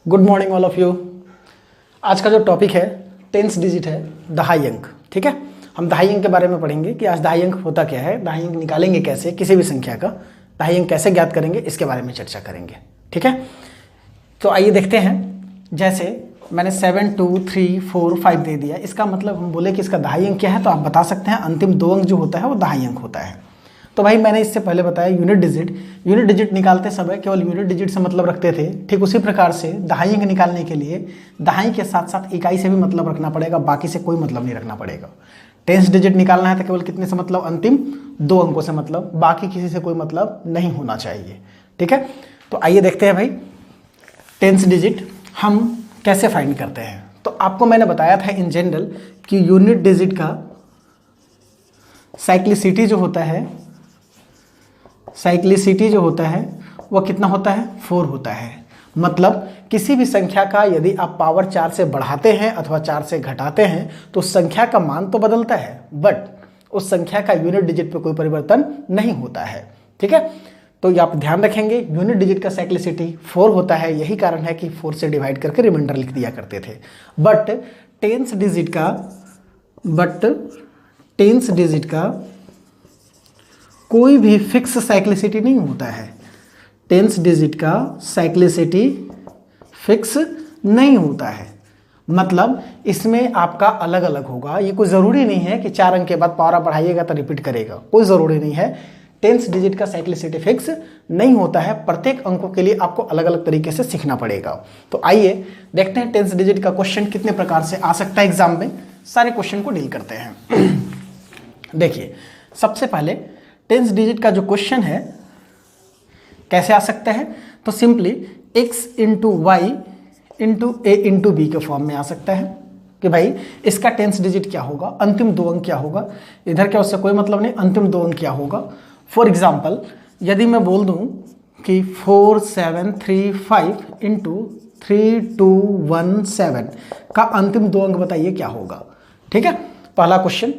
Good morning all of you. आज का जो टॉपिक है टेंस डिजिट है, दहाई अंक। ठीक है, हम दहाई अंक के बारे में पढ़ेंगे कि आज दहाई अंक होता क्या है, दहाई अंक निकालेंगे कैसे, किसी भी संख्या का दहाई अंक कैसे ज्ञात करेंगे, इसके बारे में चर्चा करेंगे। ठीक है, तो आइए देखते हैं। जैसे मैंने 7 2 3 4 5 दे दिया, इसका मतलब हम बोले कि इसका दहाई अंक क्या है, तो आप बता सकते हैं अंतिम दो अंक जो होता है वो दहाई अंक होता है। तो भाई मैंने इससे पहले बताया यूनिट डिजिट निकालते समय केवल यूनिट डिजिट से मतलब रखते थे। ठीक उसी प्रकार से दहाई अंक निकालने के लिए दहाई के साथ साथ इकाई से भी मतलब रखना पड़ेगा, बाकी से कोई मतलब नहीं रखना पड़ेगा। टेंस डिजिट निकालना है तो केवल कितने से मतलब, अंतिम दो अंकों से मतलब, बाकी किसी से कोई मतलब नहीं होना चाहिए। ठीक है, तो आइए देखते हैं भाई टेंस डिजिट हम कैसे फाइंड करते हैं। तो आपको मैंने बताया था इन जनरल कि यूनिट डिजिट का साइक्लिसिटी जो होता है वो कितना होता है, 4 होता है। मतलब किसी भी संख्या का यदि आप पावर 4 से बढ़ाते हैं अथवा 4 से घटाते हैं तो उस संख्या का मान तो बदलता है, बट उस संख्या का यूनिट डिजिट पे कोई परिवर्तन नहीं होता है। ठीक है, तो ये आप ध्यान रखेंगे, यूनिट डिजिट का साइक्लिसिटी 4 होता है। यही कारण है कि 4 से डिवाइड करके रिमाइंडर लिख दिया करते थे। बट टेंस डिजिट का कोई भी फिक्स साइक्लिसिटी नहीं होता है। टेंस डिजिट का साइक्लिसिटी फिक्स नहीं होता है, मतलब इसमें आपका अलग अलग होगा। ये कोई ज़रूरी नहीं है कि 4 अंक के बाद पावर बढ़ाइएगा तो रिपीट करेगा, कोई ज़रूरी नहीं है। टेंस डिजिट का साइक्लिसिटी फिक्स नहीं होता है, प्रत्येक अंकों के लिए आपको अलग अलग तरीके से सीखना पड़ेगा। तो आइए देखते हैं टेंस डिजिट का क्वेश्चन कितने प्रकार से आ सकता है एग्जाम में। सारे क्वेश्चन को डील करते हैं। देखिए, सबसे पहले टेंस डिजिट का जो क्वेश्चन है कैसे आ सकता है, तो simply x into Y into A into B के फॉर्म में आ सकता है कि भाई इसका टेंस डिजिट क्या होगा, अंतिम दो अंक क्या होगा। इधर क्या, उससे कोई मतलब नहीं, अंतिम दो अंक क्या होगा। फॉर एग्जाम्पल यदि मैं बोल दूं कि 4 7 3 5 इंटू 3 2 1 7 का अंतिम दो अंक बताइए क्या होगा। ठीक है, पहला क्वेश्चन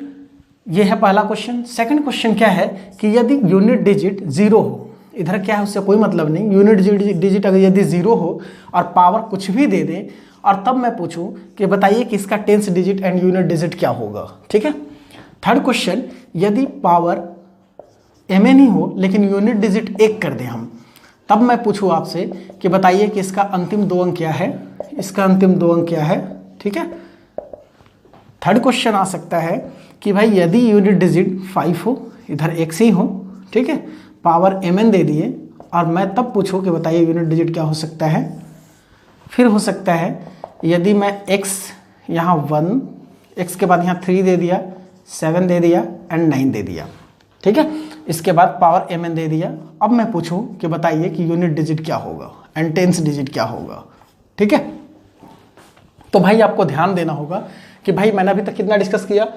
ये है, पहला क्वेश्चन। सेकंड क्वेश्चन क्या है कि यदि यूनिट डिजिट 0 हो, इधर क्या है उससे कोई मतलब नहीं, यूनिट डिजिट अगर यदि 0 हो और पावर कुछ भी दे दे और तब मैं पूछूं कि बताइए कि इसका tens digit and unit digit क्या होगा। ठीक है, थर्ड क्वेश्चन, यदि पावर mn ही हो लेकिन यूनिट डिजिट 1 कर दें हम, तब मैं पूछूं आपसे कि बताइए कि इसका अंतिम दो अंक क्या है, इसका अंतिम दो अंक क्या है। ठीक है, थर्ड क्वेश्चन आ सकता है कि भाई यदि यूनिट डिजिट 5 हो, इधर x ही हो, ठीक है, पावर mn दे दिए और मैं तब पूछूं कि बताइए यूनिट डिजिट क्या हो सकता है। फिर हो सकता है यदि मैं x यहाँ 1, x के बाद यहाँ 3 दे दिया, 7 दे दिया एंड 9 दे दिया। ठीक है, इसके बाद पावर mn दे दिया, अब मैं पूछूं कि बताइए कि यूनिट डिजिट क्या होगा एंड टेंस डिजिट क्या होगा। ठीक है, तो भाई आपको ध्यान देना होगा कि भाई मैंने अभी तक कितना डिस्कस किया,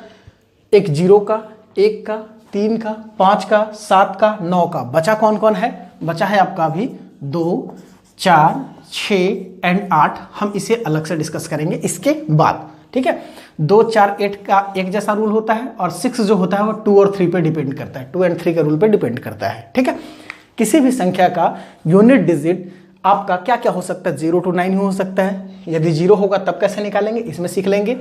एक 0 का, 1 का, 3 का, 5 का, 7 का, 9 का। बचा कौन कौन है, बचा है आपका अभी 2 4 6 एंड 8। हम इसे अलग से डिस्कस करेंगे इसके बाद। ठीक है, 2 4 8 का एक जैसा रूल होता है और 6 जो होता है वो 2 और 3 पे डिपेंड करता है, 2 एंड 3 के रूल पे डिपेंड करता है। ठीक है, किसी भी संख्या का यूनिट डिजिट आपका क्या क्या हो सकता है, 0 to 9 हो सकता है। यदि 0 होगा तब कैसे निकालेंगे, इसमें सीख लेंगे।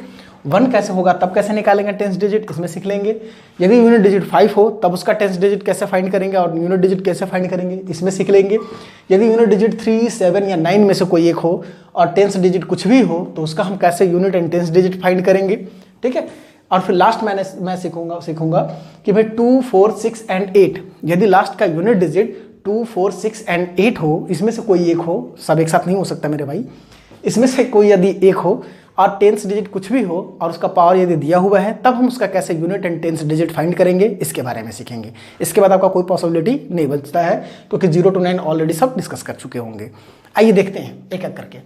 1 कैसे होगा तब कैसे निकालेंगे टेंस डिजिट, इसमें सीख लेंगे। यदि यूनिट डिजिट 5 हो तब उसका टेंस डिजिट कैसे फाइंड करेंगे और यूनिट डिजिट कैसे फाइंड करेंगे, इसमें सीख लेंगे। यदि यूनिट डिजिट 3 7 या 9 में से कोई एक हो और टेंस डिजिट कुछ भी हो तो उसका हम कैसे unit and tens digit find करेंगे। ठीक है, और फिर लास्ट मैं सीखूंगा कि भाई 2 4 6 एंड 8, यदि लास्ट का यूनिट डिजिट 2 4 6 एंड 8 हो, इसमें से कोई एक हो, सब एक साथ नहीं हो सकता मेरे भाई, इसमें से कोई यदि एक हो और टेंस डिजिट कुछ भी हो और उसका पावर यदि दिया हुआ है, तब हम उसका कैसे unit and tens digit find करेंगे, इसके बारे में सीखेंगे। इसके बाद आपका कोई पॉसिबिलिटी नहीं बचता है क्योंकि 0 to 9 ऑलरेडी सब डिस्कस कर चुके होंगे। आइए देखते हैं एक एक करके।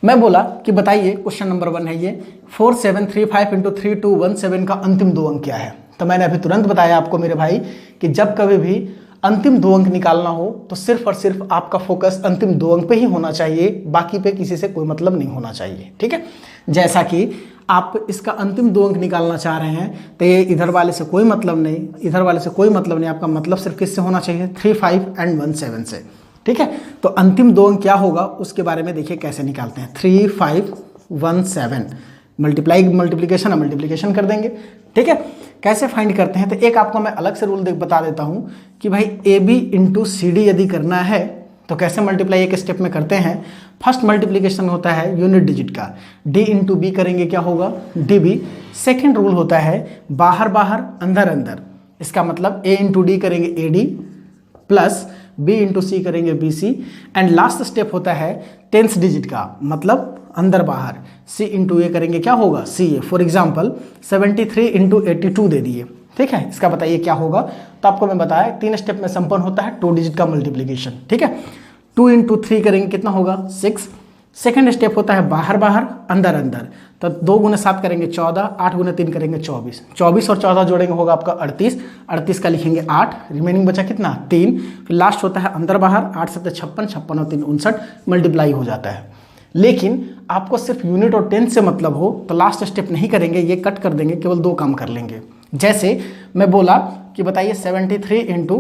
मैं बोला कि बताइए, क्वेश्चन नंबर 1 है ये, 4 7 3 5 इंटू 3 2 1 7 का अंतिम दो अंक क्या है। तो मैंने अभी तुरंत बताया आपको मेरे भाई कि जब कभी भी अंतिम दो अंक निकालना हो तो सिर्फ और सिर्फ आपका फोकस अंतिम दो अंक पे ही होना चाहिए, बाकी पे किसी से कोई मतलब नहीं होना चाहिए। ठीक है, जैसा कि आप इसका अंतिम दो अंक निकालना चाह रहे हैं तो ये इधर वाले से कोई मतलब नहीं, इधर वाले से कोई मतलब नहीं, आपका मतलब सिर्फ किससे होना चाहिए, 3 5 एंड 1 7 से। ठीक है, तो अंतिम दो अंक क्या होगा उसके बारे में देखिए कैसे निकालते हैं। 3517 मल्टीप्लिकेशन मल्टीप्लिकेशन कर देंगे। ठीक है, कैसे फाइंड करते हैं, तो एक आपको मैं अलग से रूल बता देता हूं कि भाई A B into C D यदि करना है तो कैसे मल्टीप्लाई एक स्टेप में करते हैं। फर्स्ट मल्टीप्लिकेशन होता है यूनिट डिजिट का, डी इंटू बी करेंगे क्या होगा डी बी। सेकेंड रूल होता है बाहर बाहर अंदर अंदर, इसका मतलब ए इंटू डी करेंगे A D plus B into C करेंगे B C. And last step होता है टेंस डिजिट का, मतलब अंदर बाहर, सी इंटू ए करेंगे क्या होगा सी ए। फॉर एग्जाम्पल 73 इंटू 82 दे दिए। ठीक है, इसका बताइए क्या होगा। तो आपको मैं बताया 3 स्टेप में संपन्न होता है 2 डिजिट का मल्टीप्लिकेशन। ठीक है, 2 इंटू 3 करेंगे कितना होगा 6। सेकेंड स्टेप होता है बाहर बाहर अंदर अंदर, तो 2 गुने 7 करेंगे 14, 8 गुने 3 करेंगे 24, 24 और 14 जोड़ेंगे होगा आपका 38, 38 का लिखेंगे 8, रिमेनिंग बचा कितना 3। फिर लास्ट होता है अंदर बाहर, 8 7 56, 56 और 3 59, मल्टीप्लाई हो जाता है। लेकिन आपको सिर्फ यूनिट और टेंस से मतलब हो तो लास्ट स्टेप नहीं करेंगे, ये कट कर देंगे, केवल 2 काम कर लेंगे। जैसे मैं बोला कि बताइए 73 इंटू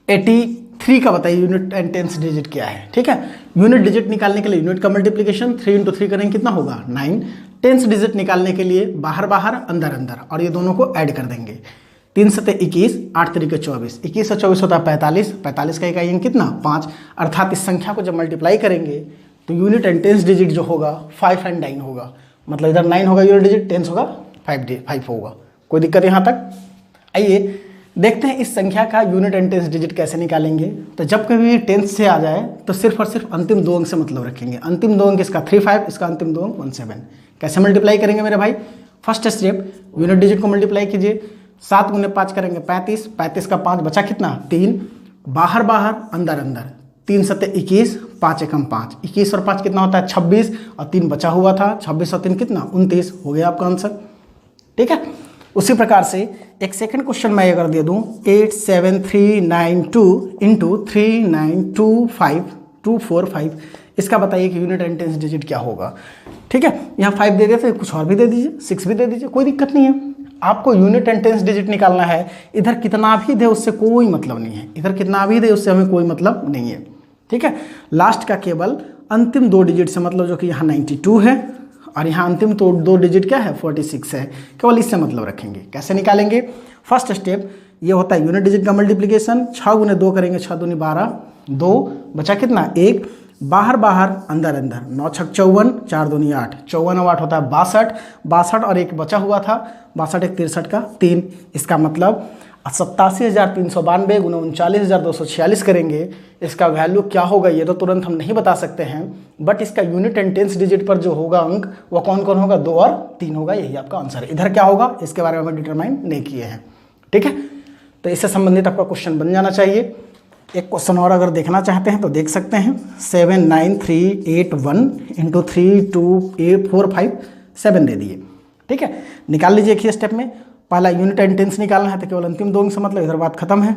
83 का बताइए यूनिट एंड टेंस डिजिट क्या है। ठीक है, यूनिट डिजिट निकालने के लिए यूनिट का मल्टीप्लिकेशन 3 इंटू 3 करेंगे कितना होगा 9। टेंस डिजिट निकालने के लिए बाहर बाहर अंदर अंदर, और ये दोनों को ऐड कर देंगे। 3 7 21, 8 3 24, 21 और 24 होता है 45, 45 का इकाई अंक कितना 5। अर्थात इस संख्या को जब मल्टीप्लाई करेंगे तो यूनिट एंड टेंस डिजिट जो होगा 5 एंड 9 होगा, मतलब इधर 9 होगा यूनिट डिजिट, टेंस होगा 5 होगा। कोई दिक्कत यहाँ तक। आइए देखते हैं इस संख्या का यूनिट एंड टेंस डिजिट कैसे निकालेंगे। तो जब कभी टेंस से आ जाए तो सिर्फ और सिर्फ अंतिम 2 अंक से मतलब रखेंगे। अंतिम 2 अंक इसका 35, इसका अंतिम 2 अंक 17। कैसे मल्टीप्लाई करेंगे मेरे भाई, फर्स्ट स्टेप यूनिट डिजिट को मल्टीप्लाई कीजिए, 7 गुने 5 करेंगे 35, 35 का 5 बचा कितना 3, बाहर बाहर अंदर अंदर, 3 7 21, 5 एकम 5, 21 और 5 कितना होता है 26, और 3 बचा हुआ था, 26 और 3 कितना 29, हो गया आपका आंसर। ठीक है, उसी प्रकार से एक सेकंड क्वेश्चन मैं अगर दे दूं 87392 इंटू 3925245, इसका बताइए कि यूनिट एंड टेंस डिजिट क्या होगा। ठीक है, यहाँ 5 दे देते, कुछ और भी दे दीजिए, 6 भी दे दीजिए, कोई दिक्कत नहीं है। आपको यूनिट एंड टेंस डिजिट निकालना है, इधर कितना भी दे उससे कोई मतलब नहीं है, इधर कितना भी दे उससे हमें कोई मतलब नहीं है। ठीक है, लास्ट का केवल अंतिम 2 डिजिट से मतलब, जो कि यहाँ 92 है और यहाँ अंतिम तो 2 डिजिट क्या है 46 है, केवल इससे मतलब रखेंगे। कैसे निकालेंगे, फर्स्ट स्टेप ये होता है यूनिट डिजिट का मल्टीप्लिकेशन, 6 गुने 2 करेंगे 6 दूनी 12, 2 बचा कितना 1, बाहर बाहर अंदर अंदर, 9 6 54, 4 दूनी 8, 54 और 8 होता है 62, 62 और 1 बचा हुआ था, 62 1 63 का 3, इसका मतलब 87,392 गुना 39,246 करेंगे। इसका वैल्यू क्या होगा ये तो तुरंत हम नहीं बता सकते हैं, बट इसका यूनिट एंड टेंस डिजिट पर जो होगा अंक वो कौन कौन होगा 2 और 3 होगा, यही आपका आंसर है। इधर क्या होगा इसके बारे में हम डिटरमाइन नहीं किए हैं। ठीक है, तो इससे संबंधित आपका क्वेश्चन बन जाना चाहिए। एक क्वेश्चन और अगर देखना चाहते हैं तो देख सकते हैं, 79381 इंटू 32845 दे दिए। ठीक है, निकाल लीजिए एक ही स्टेप में। पहला यूनिट एंड टेंस निकालना है तो केवल अंतिम 2 अंक से मतलब, इधर बात खत्म है।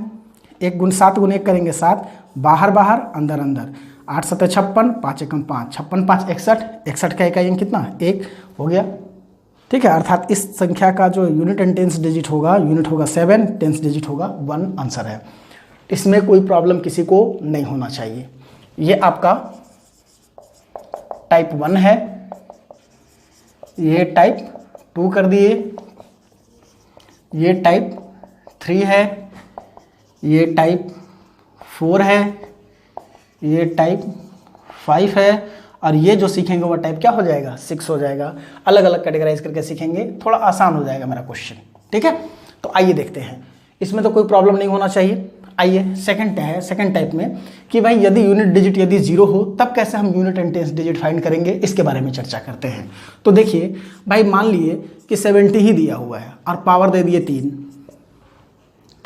1 गुण 7 गुने 1 करेंगे 7, बाहर बाहर अंदर अंदर, 8 7 56, 5 एकम 5, 56 5 61, 61 का इकाई अंक कितना 1 हो गया। ठीक है, अर्थात इस संख्या का जो यूनिट एंड टेंस डिजिट होगा, यूनिट होगा 7, टेंस डिजिट होगा 1, आंसर है। इसमें कोई प्रॉब्लम किसी को नहीं होना चाहिए। ये आपका टाइप 1 है, ये टाइप 2 कर दिए, ये टाइप 3 है, ये टाइप 4 है, ये टाइप 5 है, और ये जो सीखेंगे वो टाइप क्या हो जाएगा 6 हो जाएगा। अलग अलग कैटेगराइज करके सीखेंगे, थोड़ा आसान हो जाएगा मेरा क्वेश्चन। ठीक है, तो आइए देखते हैं, इसमें तो कोई प्रॉब्लम नहीं होना चाहिए। आइए सेकंड टाइप में कि भाई यदि यूनिट डिजिट यदि 0 हो तब कैसे हम unit and tens digit find करेंगे, इसके बारे में चर्चा करते हैं। तो देखिए भाई, मान लिए कि 70 ही दिया हुआ है और पावर दे दिए 3,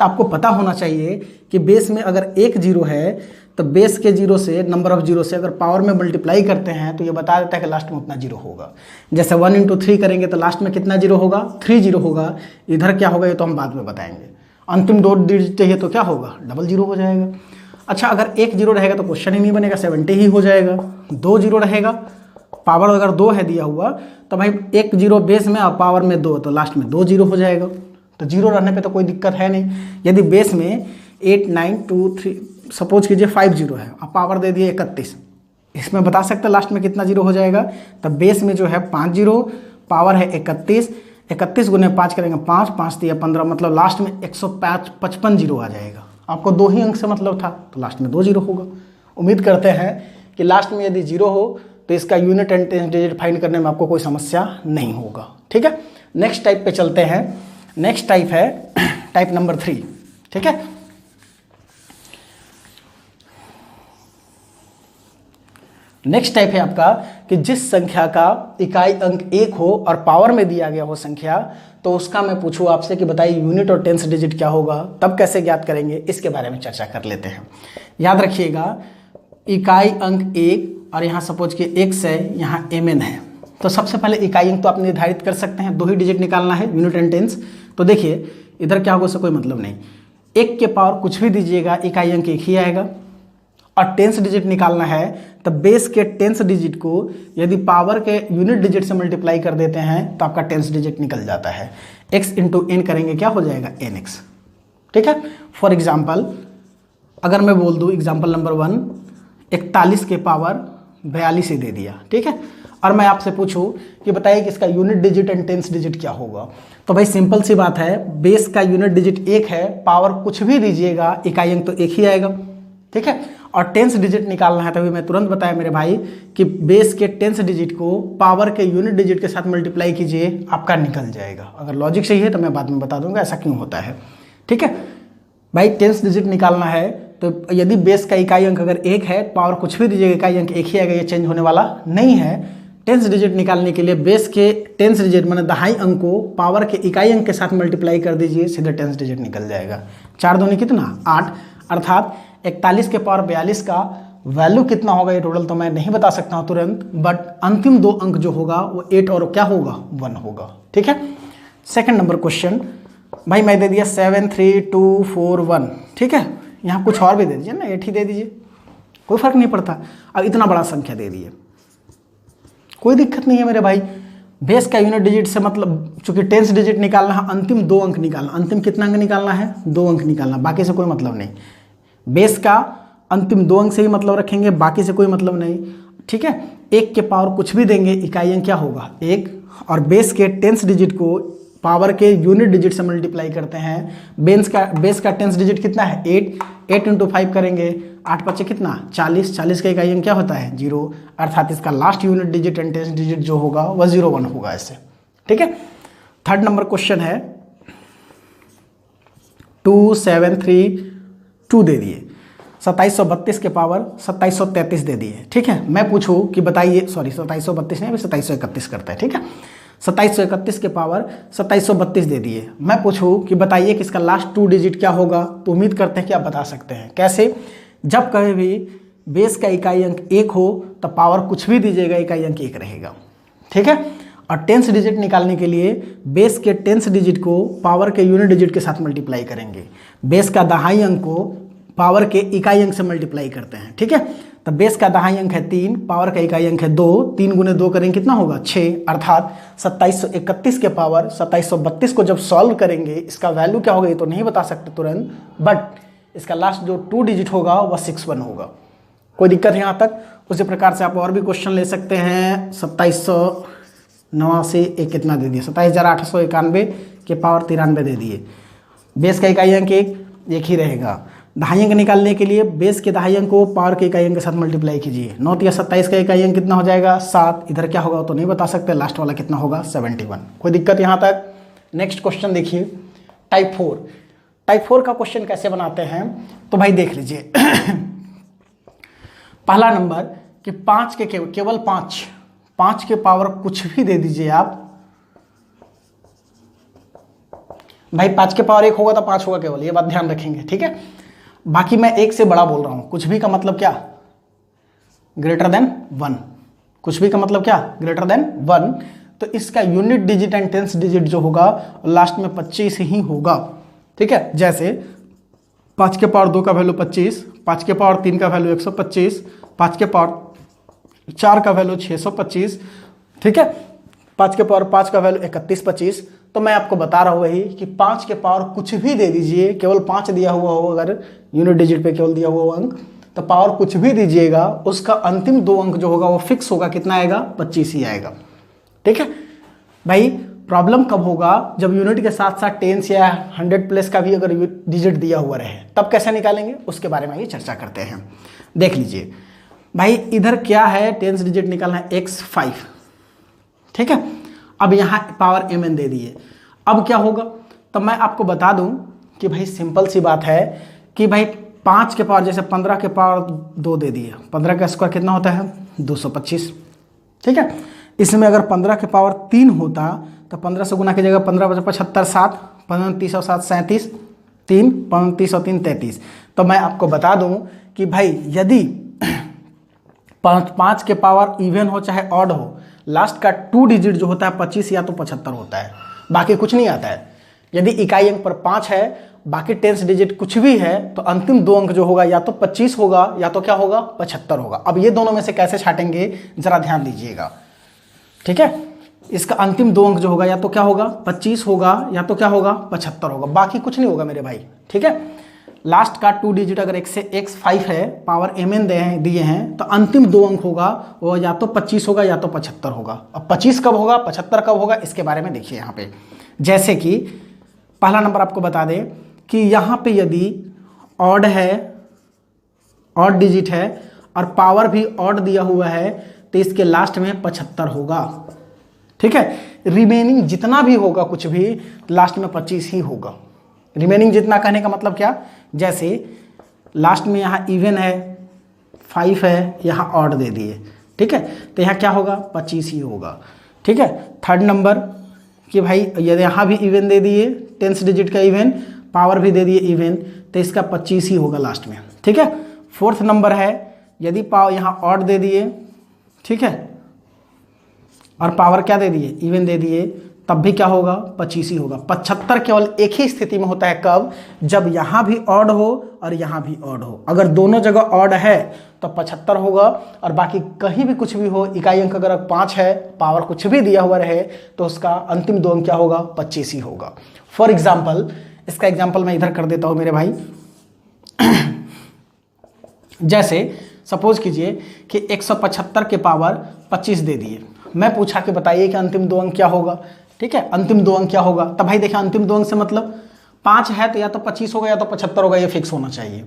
तो आपको पता होना चाहिए कि बेस में अगर 1 0 है तो बेस के 0 से, नंबर ऑफ 0 से अगर पावर में मल्टीप्लाई करते हैं तो ये बता देता है कि लास्ट में उतना 0 होगा। जैसे 1 इंटू 3 करेंगे तो लास्ट में कितना 0 होगा 3 0 होगा। इधर क्या होगा ये तो हम बाद में बताएंगे। अंतिम 2 डिजिट चाहिए तो क्या होगा 00 हो जाएगा। अच्छा, अगर 1 0 रहेगा तो क्वेश्चन ही नहीं बनेगा, 70 ही हो जाएगा। 2 0 रहेगा, पावर अगर 2 है दिया हुआ तो भाई 1 0 बेस में और पावर में 2, तो लास्ट में 2 0 हो जाएगा। तो 0 रहने पे तो कोई दिक्कत है नहीं। यदि बेस में 8 9 2 3 सपोज कीजिए 5 जीरो है, अब पावर दे दिए 31, इसमें बता सकते हैं लास्ट में कितना जीरो हो जाएगा। तब बेस में जो है 5 जीरो, पावर है 31, 31 गुने 5 करेंगे 5, 5 दिया 15, मतलब लास्ट में 155 जीरो आ जाएगा। आपको 2 ही अंक से मतलब था तो लास्ट में 2 जीरो होगा। उम्मीद करते हैं कि लास्ट में यदि जीरो हो तो इसका unit and tens digit find करने में आपको कोई समस्या नहीं होगा। ठीक है, नेक्स्ट टाइप पे चलते हैं। नेक्स्ट टाइप है टाइप नंबर 3। ठीक है, नेक्स्ट टाइप है आपका कि जिस संख्या का इकाई अंक 1 हो और पावर में दिया गया हो संख्या, तो उसका मैं पूछूं आपसे कि बताइए यूनिट और टेंस डिजिट क्या होगा, तब कैसे ज्ञात करेंगे, इसके बारे में चर्चा कर लेते हैं। याद रखिएगा, इकाई अंक 1 और यहाँ सपोज कि x है, यहाँ mn है, तो सबसे पहले इकाई अंक तो आप निर्धारित कर सकते हैं, 2 ही डिजिट निकालना है, यूनिट एंड टेंस। तो देखिए इधर क्या होगा, उससे कोई मतलब नहीं, 1 के पावर कुछ भी दीजिएगा इकाई अंक 1 ही आएगा। और टेंस डिजिट निकालना है तब बेस के टेंस डिजिट को यदि पावर के यूनिट डिजिट से मल्टीप्लाई कर देते हैं तो आपका टेंस डिजिट निकल जाता है। x इंटू एन करेंगे क्या हो जाएगा, nx। ठीक है, फॉर एग्जाम्पल अगर मैं बोल दूँ एग्जाम्पल नंबर 1, 41 के पावर 42 ही दे दिया। ठीक है, और मैं आपसे पूछूं कि बताइए कि इसका unit digit and tens digit क्या होगा, तो भाई सिंपल सी बात है, बेस का यूनिट डिजिट 1 है, पावर कुछ भी दीजिएगा इकाई अंक तो 1 ही आएगा। ठीक है, और टेंस डिजिट निकालना है, तभी मैं तुरंत बताया मेरे भाई कि बेस के टेंस डिजिट को पावर के यूनिट डिजिट के साथ मल्टीप्लाई कीजिए, आपका निकल जाएगा। अगर लॉजिक सही है तो मैं बाद में बता दूंगा ऐसा क्यों होता है। ठीक है भाई, टेंस डिजिट निकालना है तो यदि बेस का इकाई अंक अगर 1 है, पावर कुछ भी दीजिएगा इकाई अंक 1 ही आएगा, ये चेंज होने वाला नहीं है। टेंस डिजिट निकालने के लिए बेस के टेंस डिजिट माने दहाई अंक को पावर के इकाई अंक के साथ मल्टीप्लाई कर दीजिए, सीधे टेंस डिजिट निकल जाएगा। 4 दूनी कितना 8, अर्थात 41 के पावर 42 का वैल्यू कितना होगा ये टोटल तो मैं नहीं बता सकता हूँ तुरंत, बट अंतिम 2 अंक जो होगा वो 8 और क्या होगा 1 होगा। ठीक है, सेकंड नंबर क्वेश्चन भाई मैं दे दिया 7 3 2 4 1। ठीक है, यहाँ कुछ और भी दे दीजिए ना, 8 ही दे दीजिए, कोई फर्क नहीं पड़ता। अब इतना बड़ा संख्या दे दिए, कोई दिक्कत नहीं है मेरे भाई। बेस का यूनिट डिजिट से मतलब चूंकि टेंस डिजिट निकालना है, अंतिम 2 अंक निकालना, अंतिम कितना अंक निकालना है 2 अंक निकालना, बाकी से कोई मतलब नहीं। बेस का अंतिम 2 अंक से ही मतलब रखेंगे, बाकी से कोई मतलब नहीं। ठीक है, 1 के पावर कुछ भी देंगे इकाई अंक क्या होगा 1, और बेस के टेंस डिजिट को पावर के यूनिट डिजिट से मल्टीप्लाई करते हैं। बेस का टेंस डिजिट कितना है 8 इंटू 5 करेंगे, 8 बचे कितना 40, 40 का इकाई अंक क्या होता है 0, अर्थात इसका last unit digit and tens digit जो होगा वह 0 1 होगा ऐसे। ठीक है, थर्ड नंबर क्वेश्चन है 2 7 3 2 दे दिए, 2732 के पावर 2733 दे दिए। ठीक है, मैं पूछूं कि बताइए, सॉरी 2732 नहीं, 2731 करता है। ठीक है, 2731 के पावर 2732 दे दिए, मैं पूछूं कि बताइए कि इसका लास्ट 2 डिजिट क्या होगा, तो उम्मीद करते हैं कि आप बता सकते हैं। कैसे, जब कभी भी बेस का इकाई अंक 1 हो तब पावर कुछ भी दीजिएगा इकाई अंक 1 रहेगा। ठीक है, और टेंस डिजिट निकालने के लिए बेस के टेंस डिजिट को पावर के यूनिट डिजिट के साथ मल्टीप्लाई करेंगे। बेस का दहाई अंक को पावर के इकाई अंक से मल्टीप्लाई करते हैं। ठीक है, तब बेस का दहाई अंक है 3, पावर का इकाई अंक है 2, 3 गुने 2 करेंगे कितना होगा 6, अर्थात 2731 के पावर 2732 को जब सॉल्व करेंगे इसका वैल्यू क्या होगा ये तो नहीं बता सकते तुरंत, बट इसका लास्ट जो 2 डिजिट होगा वह 61 होगा। कोई दिक्कत है यहाँ तक? उसी प्रकार से आप और भी क्वेश्चन ले सकते हैं। 2789 एक कितना दे दिए, 27891 के पावर 93 दे दिए। बेस का इकाई अंक एक ही रहेगा। दहाई अंक निकालने के लिए बेस के दहाई अंक को पावर के इकाई अंक के साथ मल्टीप्लाई कीजिए। 9 या 27 का इकाई अंक कितना हो जाएगा 7, इधर क्या होगा तो नहीं बता सकते, लास्ट वाला कितना होगा 71। कोई दिक्कत यहाँ तक? नेक्स्ट क्वेश्चन देखिए, टाइप 4। टाइप 4 का क्वेश्चन कैसे बनाते हैं तो भाई देख लीजिए। पहला नंबर कि 5 के केवल 5 के पावर कुछ भी दे दीजिए आप। भाई 5 के पावर 1 होगा तो 5 होगा केवल, ये बात ध्यान रखेंगे। ठीक है, बाकी मैं 1 से बड़ा बोल रहा हूं। कुछ भी का मतलब क्या, ग्रेटर देन 1। कुछ भी का मतलब क्या, ग्रेटर देन 1। तो इसका unit digit and tens digit जो होगा लास्ट में 25 ही होगा। ठीक है, जैसे 5 के पावर 2 का वैल्यू 25, 5 के पावर 3 का वैल्यू 125, 5 के पावर 4 का वैल्यू 625। ठीक है, 5 के पावर 5 का वैल्यू 3125। तो मैं आपको बता रहा हूँ वही कि 5 के पावर कुछ भी दे दीजिए, केवल 5 दिया हुआ हो, अगर यूनिट डिजिट पे केवल दिया हुआ अंक, तो पावर कुछ भी दीजिएगा, उसका अंतिम 2 अंक जो होगा वो फिक्स होगा, कितना आएगा, 25 ही आएगा। ठीक है भाई। प्रॉब्लम कब होगा, जब यूनिट के साथ साथ टेंस या 100 प्लस का भी अगर डिजिट दिया हुआ रहे, तब कैसे निकालेंगे उसके बारे में ये चर्चा करते हैं। देख लीजिए भाई, इधर क्या है, टेंस डिजिट निकालना है x5। ठीक है, अब यहाँ पावर mn दे दिए। अब क्या होगा, तो मैं आपको बता दूं कि भाई सिंपल सी बात है कि भाई 5 के पावर, जैसे 15 के पावर 2 दे दिए, 15 का स्क्वायर कितना होता है, 225। ठीक है, इसमें अगर 15 के पावर 3 होता तो 15 से गुना कीजिएगा, 15 × 75 7, 15 30 और 7 37, 3 35 और 3 33। तो मैं आपको बता दूं कि भाई यदि 5 के पावर इवन हो चाहे ऑड हो, लास्ट का 2 डिजिट जो होता है 25 या तो 75 होता है, बाकी कुछ नहीं आता है। यदि इकाई अंक पर 5 है, बाकी टेंस डिजिट कुछ भी है, तो अंतिम 2 अंक जो होगा या तो 25 होगा या तो क्या होगा, 75 होगा। अब ये दोनों में से कैसे छाटेंगे जरा ध्यान दीजिएगा। ठीक है, इसका अंतिम 2 अंक जो होगा या तो क्या होगा, 25 होगा या तो क्या होगा, 75 होगा, बाकी कुछ नहीं होगा मेरे भाई। ठीक है, लास्ट का 2 डिजिट अगर x से x5 है, पावर mn दिए हैं, तो अंतिम 2 अंक होगा वो या तो 25 होगा या तो 75 होगा। अब 25 कब होगा, 75 कब होगा, इसके बारे में देखिए यहाँ पे। जैसे कि पहला नंबर आपको बता दें कि यहाँ पे यदि ऑड है, ऑड डिजिट है और पावर भी ऑड दिया हुआ है, तो इसके लास्ट में 75 होगा। ठीक है, रिमेनिंग जितना भी होगा कुछ भी, लास्ट में 25 ही होगा। रिमेनिंग जितना कहने का मतलब क्या, जैसे लास्ट में यहाँ इवन है 5 है, यहाँ ऑड दे दिए। ठीक है, तो यहाँ क्या होगा, 25 ही होगा। ठीक है, थर्ड नंबर कि भाई यदि यहाँ भी इवन दे दिए, टेंस डिजिट का इवन, पावर भी दे दिए इवन, तो इसका 25 ही होगा लास्ट में। ठीक है, फोर्थ नंबर है यदि पावर यहाँ ऑड दे दिए, ठीक है, और पावर क्या दे दिए, इवन दे दिए, तब भी क्या होगा, 25 ही होगा। 75 केवल एक ही स्थिति में होता है, कब, जब यहाँ भी ऑड हो और यहाँ भी ऑड हो। अगर दोनों जगह ऑड है तो 75 होगा, और बाकी कहीं भी कुछ भी हो, इकाई अंक अगर 5 है, पावर कुछ भी दिया हुआ रहे, तो उसका अंतिम 2 अंक क्या होगा, 25 ही होगा। फॉर एग्जाम्पल, इसका एग्जाम्पल मैं इधर कर देता हूँ मेरे भाई। जैसे सपोज कीजिए कि 175 के पावर 25 दे दिए, मैं पूछा कि बताइए कि अंतिम 2 अंक क्या होगा। ठीक है, अंतिम 2 अंक क्या होगा, तब भाई देखिए अंतिम 2 अंक से मतलब 5 है तो या तो 25 होगा या तो 75 होगा, ये फिक्स होना चाहिए।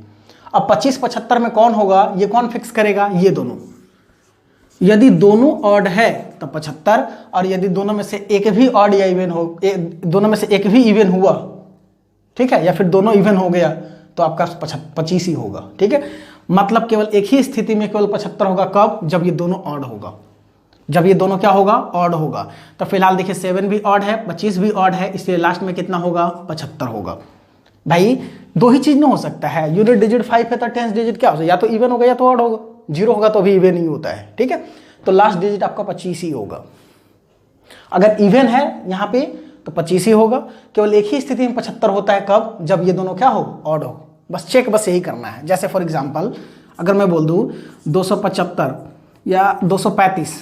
अब 25-75 में कौन होगा, ये कौन फिक्स करेगा, ये दोनों। यदि दोनों ऑड है तो 75, और यदि दोनों में से एक भी ऑड या इवन हो, दोनों में से एक भी इवन हुआ, ठीक है, या फिर दोनों इवन हो गया, तो आपका 25 ही होगा। ठीक है, मतलब केवल एक ही स्थिति में केवल 75 होगा, कब, जब ये दोनों ऑड होगा। जब ये दोनों क्या होगा, ऑड होगा। तो फिलहाल देखिए 7 भी ऑड है, 25 भी ऑड है, इसलिए लास्ट में कितना होगा, 75 होगा। भाई दो ही चीज में हो सकता है, यूनिट डिजिट 5 है तो टेंस डिजिट क्या होगा, या तो इवन होगा या तो ऑड होगा। 0 होगा तो भी इवन ही होता है। ठीक है, तो लास्ट डिजिट आपका 25 ही होगा। अगर इवन है यहाँ पे तो 25 ही होगा। केवल एक ही स्थिति में 75 होता है, कब, जब ये दोनों क्या हो, ऑड हो। बस चेक, बस यही करना है। जैसे फॉर एग्जाम्पल अगर मैं बोल दूँ 275 या 235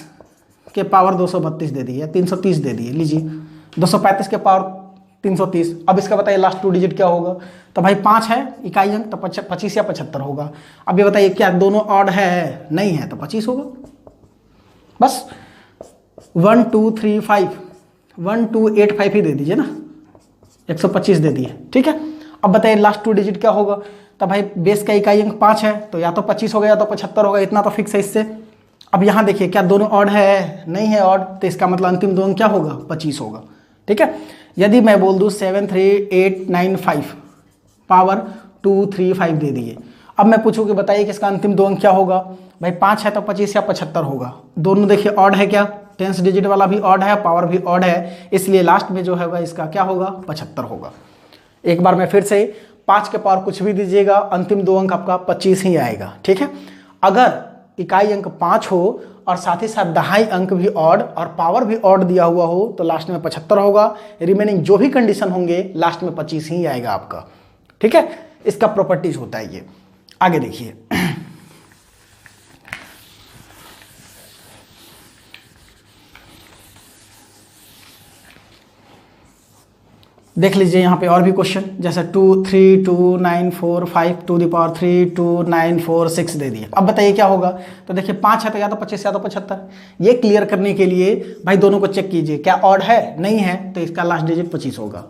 के पावर 232 दे दी या 330 दे दिए, लीजिए 235 के पावर 330। अब इसका बताइए लास्ट 2 डिजिट क्या होगा, तो भाई 5 है इकाई अंक, तो 25 या 75 होगा। अब ये बताइए क्या दोनों ऑड है, नहीं है, तो 25 होगा। बस 1 2 3 5 1 2 8 5 ही दे दीजिए ना, 125 दे दिए। ठीक है, अब बताइए लास्ट 2 डिजिट क्या होगा, तो भाई बेस का इकाई अंक 5 है, तो या तो 25 होगा या तो 75 होगा, इतना तो फिक्स है इससे। अब यहाँ देखिए क्या दोनों ऑड है, नहीं है ऑड, तो इसका मतलब अंतिम 2 अंक क्या होगा, 25 होगा। ठीक है, यदि मैं बोल दूँ 7 3 8 9 5 पावर 2 3 5 दे दिए, अब मैं पूछूँ कि बताइए कि इसका अंतिम 2 अंक क्या होगा। भाई 5 है तो 25 या 75 होगा, दोनों देखिए ऑड है, क्या टेंस डिजिट वाला भी ऑड है, पावर भी ऑड है, इसलिए लास्ट में जो होगा इसका क्या होगा, 75 होगा। एक बार मैं फिर से 5 के पावर कुछ भी दीजिएगा, अंतिम 2 अंक आपका 25 ही आएगा। ठीक है, अगर इकाई अंक 5 हो और साथ ही साथ दहाई अंक भी ऑड और पावर भी ऑड दिया हुआ हो, तो लास्ट में 75 होगा। रिमेनिंग जो भी कंडीशन होंगे लास्ट में 25 ही आएगा आपका। ठीक है, इसका प्रॉपर्टीज होता है ये। आगे देखिए देख लीजिए यहाँ पे और भी क्वेश्चन, जैसे 2 3 2 9 4 5 टू द पावर 3 2 9 4 6 दे दिए। अब बताइए क्या होगा। तो देखिए 5 है तो या तो 25 या तो 75। ये क्लियर करने के लिए भाई दोनों को चेक कीजिए, क्या ऑड है, नहीं है, तो इसका लास्ट डिजिट 25 होगा।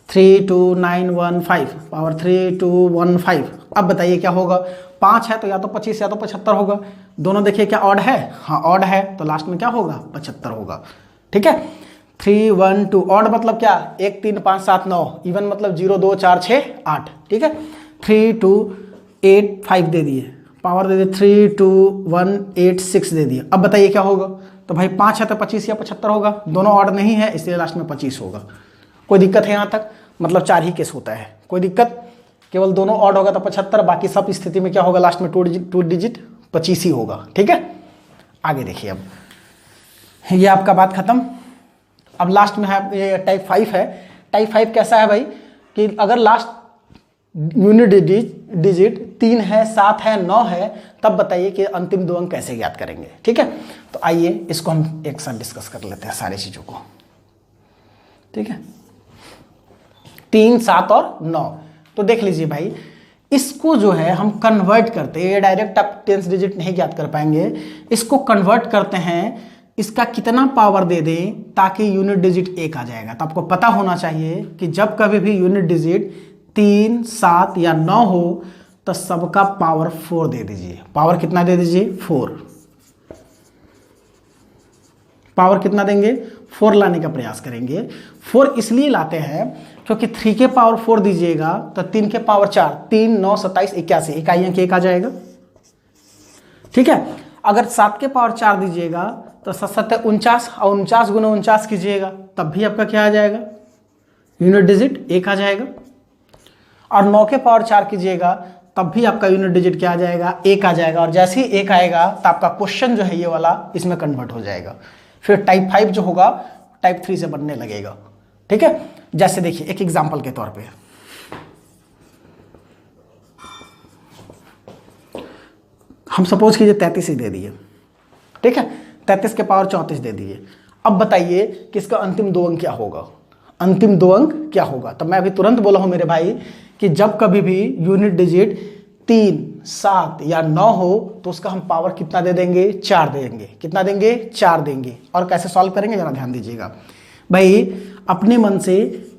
3 2 9 1 5 पावर 3 2 1 5। अब बताइए क्या होगा। 5 है तो या तो 25 या तो 75 होगा। दोनों देखिए क्या ऑड है, हाँ ऑड है, तो लास्ट में क्या होगा 75 होगा। ठीक है, 3 1 2 ऑड मतलब क्या 1 3 5 7 9, इवन मतलब 0 2 4 6 8। ठीक है, 3 2 8 5 दे दिए, पावर दे दिए 3 2 1 8 6 दे दिए। अब बताइए क्या होगा। तो भाई 5 है तो 25 या 75 होगा, दोनों ऑड नहीं है इसलिए लास्ट में 25 होगा। कोई दिक्कत है यहाँ तक, मतलब 4 ही केस होता है, कोई दिक्कत, केवल दोनों ऑड होगा तो 75, बाकी सब स्थिति में क्या होगा लास्ट में 2 डिजिट 25 ही होगा। ठीक है, आगे देखिए। अब ये आपका बात खत्म। अब लास्ट में है ये टाइप 5 है। टाइप 5 कैसा है भाई कि अगर लास्ट यूनिट डिजिट 3 है 7 है 9 है, तब बताइए कि अंतिम 2 अंक कैसे ज्ञात करेंगे। ठीक है, तो आइए इसको हम एक साथ डिस्कस कर लेते हैं सारी चीज़ों को। ठीक है, 3 7 और 9, तो देख लीजिए भाई इसको जो है हम कन्वर्ट करते हैं, ये डायरेक्ट आप 10 डिजिट नहीं ज्ञात कर पाएंगे, इसको कन्वर्ट करते हैं, इसका कितना पावर दे दें ताकि यूनिट डिजिट 1 आ जाएगा। तो आपको पता होना चाहिए कि जब कभी भी यूनिट डिजिट 3 7 या 9 हो तो सबका पावर 4 दे दीजिए। पावर कितना दे दीजिए 4। पावर कितना देंगे 4 लाने का प्रयास करेंगे। 4 इसलिए लाते हैं क्योंकि 3 के पावर 4 दीजिएगा तो 3 के पावर 4, 3 9 27 81, इकाई अंक 1 आ जाएगा। ठीक है, अगर 7 के पावर 4 दीजिएगा तो 7 7 49 और 49 गुना 49 कीजिएगा तब भी आपका क्या आ जाएगा यूनिट डिजिट 1 आ जाएगा। और 9 के पावर 4 कीजिएगा तब भी आपका यूनिट डिजिट क्या आ जाएगा 1 आ जाएगा। और जैसे ही 1 आएगा तो आपका क्वेश्चन जो है ये वाला इसमें कन्वर्ट हो जाएगा। फिर टाइप 5 जो होगा टाइप 3 से बनने लगेगा। ठीक है, जैसे देखिए एक एग्जांपल के तौर पे हम सपोज कीजिए 33 ही दे दिए। ठीक है, 33 के पावर 34 दे दिए। अब बताइए कि इसका अंतिम 2 अंक क्या होगा। अंतिम 2 अंक क्या होगा। तो मैं अभी तुरंत बोला हूं मेरे भाई कि जब कभी भी यूनिट डिजिट 3 7 या 9 हो तो उसका हम पावर कितना दे देंगे 4 देंगे। कितना देंगे 4 देंगे। और कैसे सॉल्व करेंगे जरा ध्यान दीजिएगा भाई। अपने मन से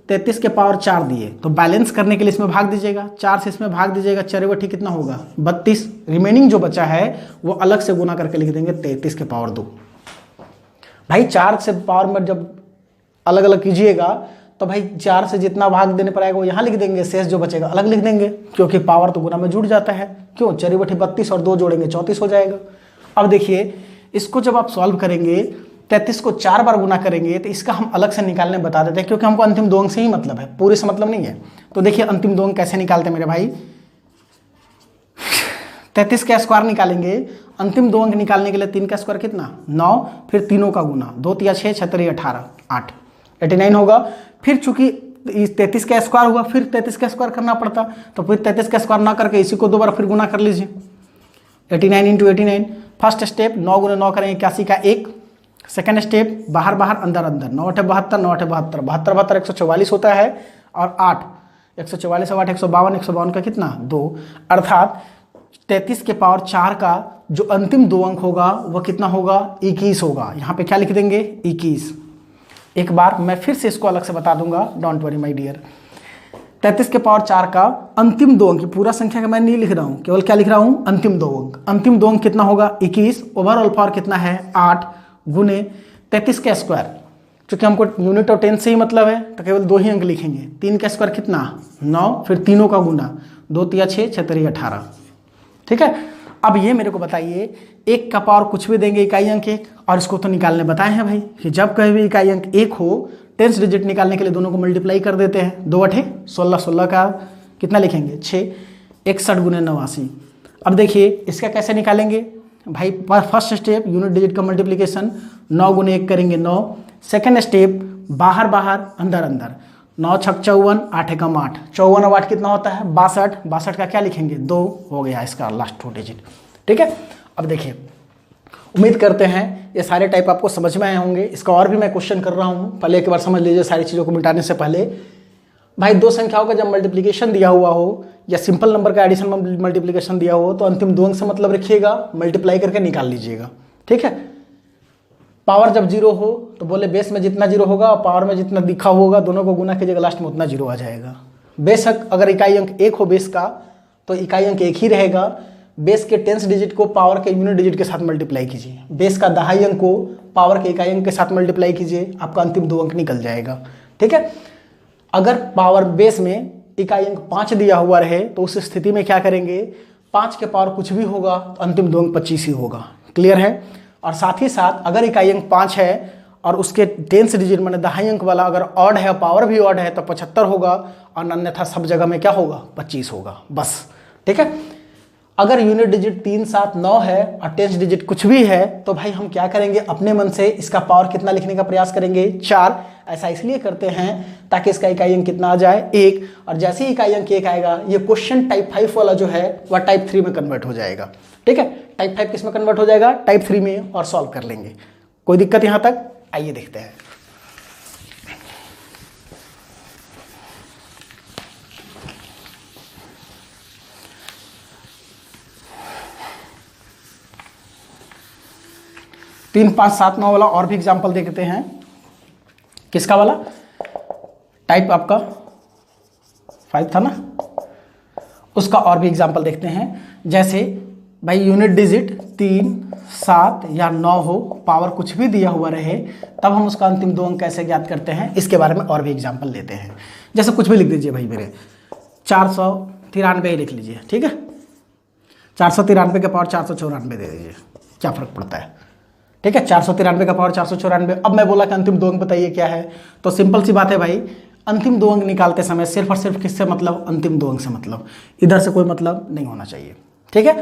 33 के पावर 4 दिए तो बैलेंस करने के लिए इसमें भाग दीजिएगा, 4 से इसमें भाग दीजिएगा, चरवटी कितना होगा 32। रिमेनिंग जो बचा है वो अलग से गुना करके लिख देंगे 33 के पावर 2। भाई 4 से पावर में जब अलग अलग कीजिएगा तो भाई 4 से जितना भाग देने पर आएगा वो यहाँ लिख देंगे, शेष जो बचेगा अलग लिख देंगे, क्योंकि पावर तो गुना में जुड़ जाता है। क्यों, चरवटी 32 और 2 जोड़ेंगे 34 हो जाएगा। अब देखिए इसको जब आप सॉल्व करेंगे 33 को 4 बार गुना करेंगे तो इसका हम अलग से निकालने बता देते हैं, क्योंकि हमको अंतिम 2 अंक से ही मतलब है, पूरे से मतलब नहीं है। तो देखिए अंतिम 2 अंक कैसे निकालते हैं मेरे भाई। 33 का स्क्वायर निकालेंगे। अंतिम 2 अंक निकालने के लिए 3 का स्क्वायर कितना 9, फिर तीनों का गुना 2 3 6 6 3 18 8 89 होगा। फिर चूंकि 33 का स्क्वायर हुआ फिर 33 का स्क्वायर करना पड़ता, तो फिर 33 का स्क्वायर ना करके इसी को 2 बार फिर गुना कर लीजिए। 89 इंटू 89। फर्स्ट स्टेप 9 गुना 9 करेंगे 81 का 1। सेकेंड स्टेप बाहर बाहर अंदर अंदर 9 8 72 9 8 72 72 72 144 होता है। और 8 144 और 8 152 152 का कितना 2। अर्थात 33 के पावर 4 का जो अंतिम 2 अंक होगा वह कितना होगा 21 होगा। यहाँ पे क्या लिख देंगे 21। एक बार मैं फिर से इसको अलग से बता दूंगा, डोंट वरी माय डियर। 33 के पावर 4 का अंतिम 2 अंक, पूरा संख्या का मैं नहीं लिख रहा हूँ, केवल क्या लिख रहा हूँ अंतिम 2 अंक। अंतिम 2 अंक कितना होगा 21। ओवरऑल पावर कितना है 8 गुने 33 का स्क्वायर। क्योंकि हमको यूनिट और 10 से ही मतलब है तो केवल 2 ही अंक लिखेंगे। 3 का स्क्वायर कितना 9, फिर तीनों का गुना 2 3 6 6 3 18। ठीक है, अब ये मेरे को बताइए 1 का पावर कुछ भी देंगे इकाई अंक 1, और इसको तो निकालने बताए हैं भाई कि जब कभी भी इकाई अंक 1 हो 10 डिजिट निकालने के लिए दोनों को मल्टीप्लाई कर देते हैं। 2 8 16 16 का कितना लिखेंगे 6 61 गुने 89। अब देखिए इसका कैसे निकालेंगे भाई। फर्स्ट स्टेप यूनिट डिजिट का मल्टीप्लिकेशन 9 गुने 1 करेंगे 9। सेकेंड स्टेप बाहर बाहर अंदर अंदर 9 6 54 8 एकम 8 54 और 8 कितना होता है 62। 62 का क्या लिखेंगे 2 हो गया इसका लास्ट 2 डिजिट। ठीक है, अब देखिए उम्मीद करते हैं ये सारे टाइप आपको समझ में आए होंगे। इसका और भी मैं क्वेश्चन कर रहा हूँ, पहले एक बार समझ लीजिए सारी चीज़ों को मिटाने से पहले भाई दो संख्याओं का जब मल्टीप्लिकेशन दिया हुआ हो या सिंपल नंबर का एडिशन मल्टीप्लिकेशन दिया हो तो अंतिम दो अंक से मतलब रखिएगा, मल्टीप्लाई करके निकाल लीजिएगा। ठीक है, पावर जब जीरो हो तो बोले बेस में जितना जीरो होगा और पावर में जितना दिखा होगा दोनों को गुना कीजिएगा, लास्ट में उतना जीरो आ जाएगा। बेशक अगर इकाई अंक एक हो बेस का तो इकाई अंक एक ही रहेगा। बेस के टेंस डिजिट को पावर के यूनिट डिजिट के साथ मल्टीप्लाई कीजिए, बेस का दहाई अंक को पावर के इकाई अंक के साथ मल्टीप्लाई कीजिए, आपका अंतिम दो अंक निकल जाएगा। ठीक है, अगर पावर बेस में इकाई अंक 5 दिया हुआ रहे तो उस स्थिति में क्या करेंगे, 5 के पावर कुछ भी होगा तो अंतिम दो अंक 25 ही होगा। क्लियर है। और साथ ही साथ अगर इकाई अंक 5 है और उसके टेंस डिजिट मैंने दहाई अंक वाला अगर ऑड है, पावर भी ऑड है तो 75 होगा और अन्यथा सब जगह में क्या होगा, 25 होगा बस। ठीक है, अगर यूनिट डिजिट 3, 7, 9 है और टेंस डिजिट कुछ भी है तो भाई हम क्या करेंगे, अपने मन से इसका पावर कितना लिखने का प्रयास करेंगे, 4। ऐसा इसलिए करते हैं ताकि इसका इकाई अंक कितना आ जाए, 1। और जैसे ही इकाई अंक 1 आएगा ये क्वेश्चन टाइप 5 वाला जो है वह टाइप 3 में कन्वर्ट हो जाएगा। ठीक है, टाइप 5 किस में कन्वर्ट हो जाएगा, टाइप 3 में, और सॉल्व कर लेंगे। कोई दिक्कत यहां तक? आइए देखते हैं। तीन, 5, 7, 9 वाला और भी एग्जाम्पल देखते हैं। किसका वाला, टाइप आपका 5 था ना, उसका और भी एग्जाम्पल देखते हैं। जैसे भाई यूनिट डिजिट 3, 7 या 9 हो, पावर कुछ भी दिया हुआ रहे, तब हम उसका अंतिम दो अंक कैसे ज्ञात करते हैं, इसके बारे में और भी एग्जाम्पल लेते हैं। जैसे कुछ भी लिख दीजिए भाई मेरे, 493 लिख लीजिए। ठीक है, 493 के पावर 494 दे दीजिए, क्या फर्क पड़ता है। ठीक है, 493 का पावर 494। अब मैं बोला कि अंतिम दो अंक बताइए क्या है, तो सिंपल सी बात है भाई, अंतिम दो अंक निकालते समय सिर्फ और सिर्फ किससे मतलब, अंतिम दो अंक से मतलब, इधर से कोई मतलब नहीं होना चाहिए। ठीक है,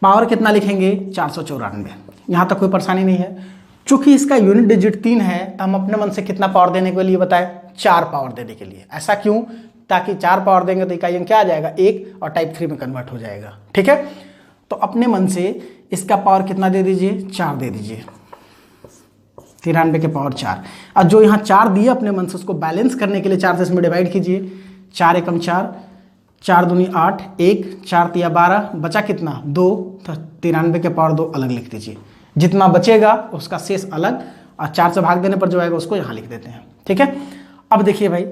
पावर कितना लिखेंगे, 494। यहाँ तक कोई परेशानी नहीं है। चूंकि इसका यूनिट डिजिट 3 है तो हम अपने मन से कितना पावर देने के लिए बताएं, 4 पावर देने के लिए। ऐसा क्यों, ताकि 4 पावर देंगे तो इकाई अंक क्या आ जाएगा, 1, और टाइप 3 में कन्वर्ट हो जाएगा। ठीक है, तो अपने मन से इसका पावर कितना दे दीजिए, 4 दे दीजिए, 93 के पावर 4। और जो यहाँ 4 दिए अपने मन से उसको बैलेंस करने के लिए 4 से इसमें डिवाइड कीजिए, 4 एकम 4, 4 दूनी 8, 1, 4 तिया 12, बचा कितना, 2, तो 93 के पावर 2 अलग लिख दीजिए। जितना बचेगा उसका शेष अलग, और 4 से भाग देने पर जो आएगा उसको यहाँ लिख देते हैं। ठीक है, अब देखिए भाई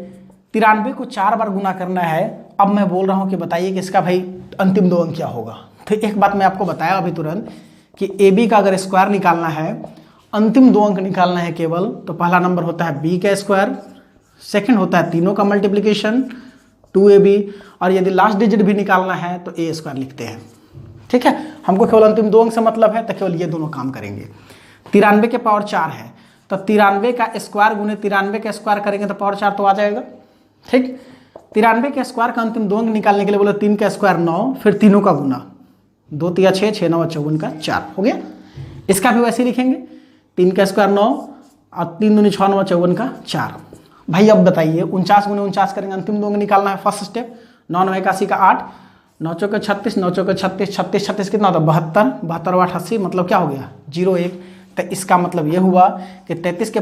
93 को 4 बार गुना करना है। अब मैं बोल रहा हूँ कि बताइए कि इसका भाई अंतिम दो अंक क्या होगा। तो एक बात मैं आपको बताया अभी तुरंत कि AB का अगर स्क्वायर निकालना है, अंतिम दो अंक निकालना है केवल, तो पहला नंबर होता है B का स्क्वायर, सेकंड होता है तीनों का मल्टीप्लिकेशन 2AB, और यदि लास्ट डिजिट भी निकालना है तो A स्क्वायर लिखते हैं। ठीक है, हमको केवल अंतिम दो अंक से मतलब है तो केवल ये दोनों काम करेंगे। 93 के पावर 4 है तो 93 का स्क्वायर गुने 93 का स्क्वायर करेंगे तो पावर 4 तो आ जाएगा। ठीक, 93 के स्क्वायर का अंतिम दो अंक निकालने के लिए बोले 3 का स्क्वायर 9, फिर तीनों का गुना, 2 तिया 6, 6 9 54 का 4 हो गया। इसका भी वैसे ही लिखेंगे, 3 का स्क्वायर 9 और 3 दूनी 6 9 54 का 4। भाई अब बताइए 49 गुने 49 करेंगे, अंतिम दो अंक निकालना है। फर्स्ट स्टेप, 9 9 81 का 8, 9 चौके 36, 9 चौके 36, 36 36 कितना होता है 72, 72 8 80, मतलब क्या हो गया 01। तो इसका मतलब ये हुआ कि 93 के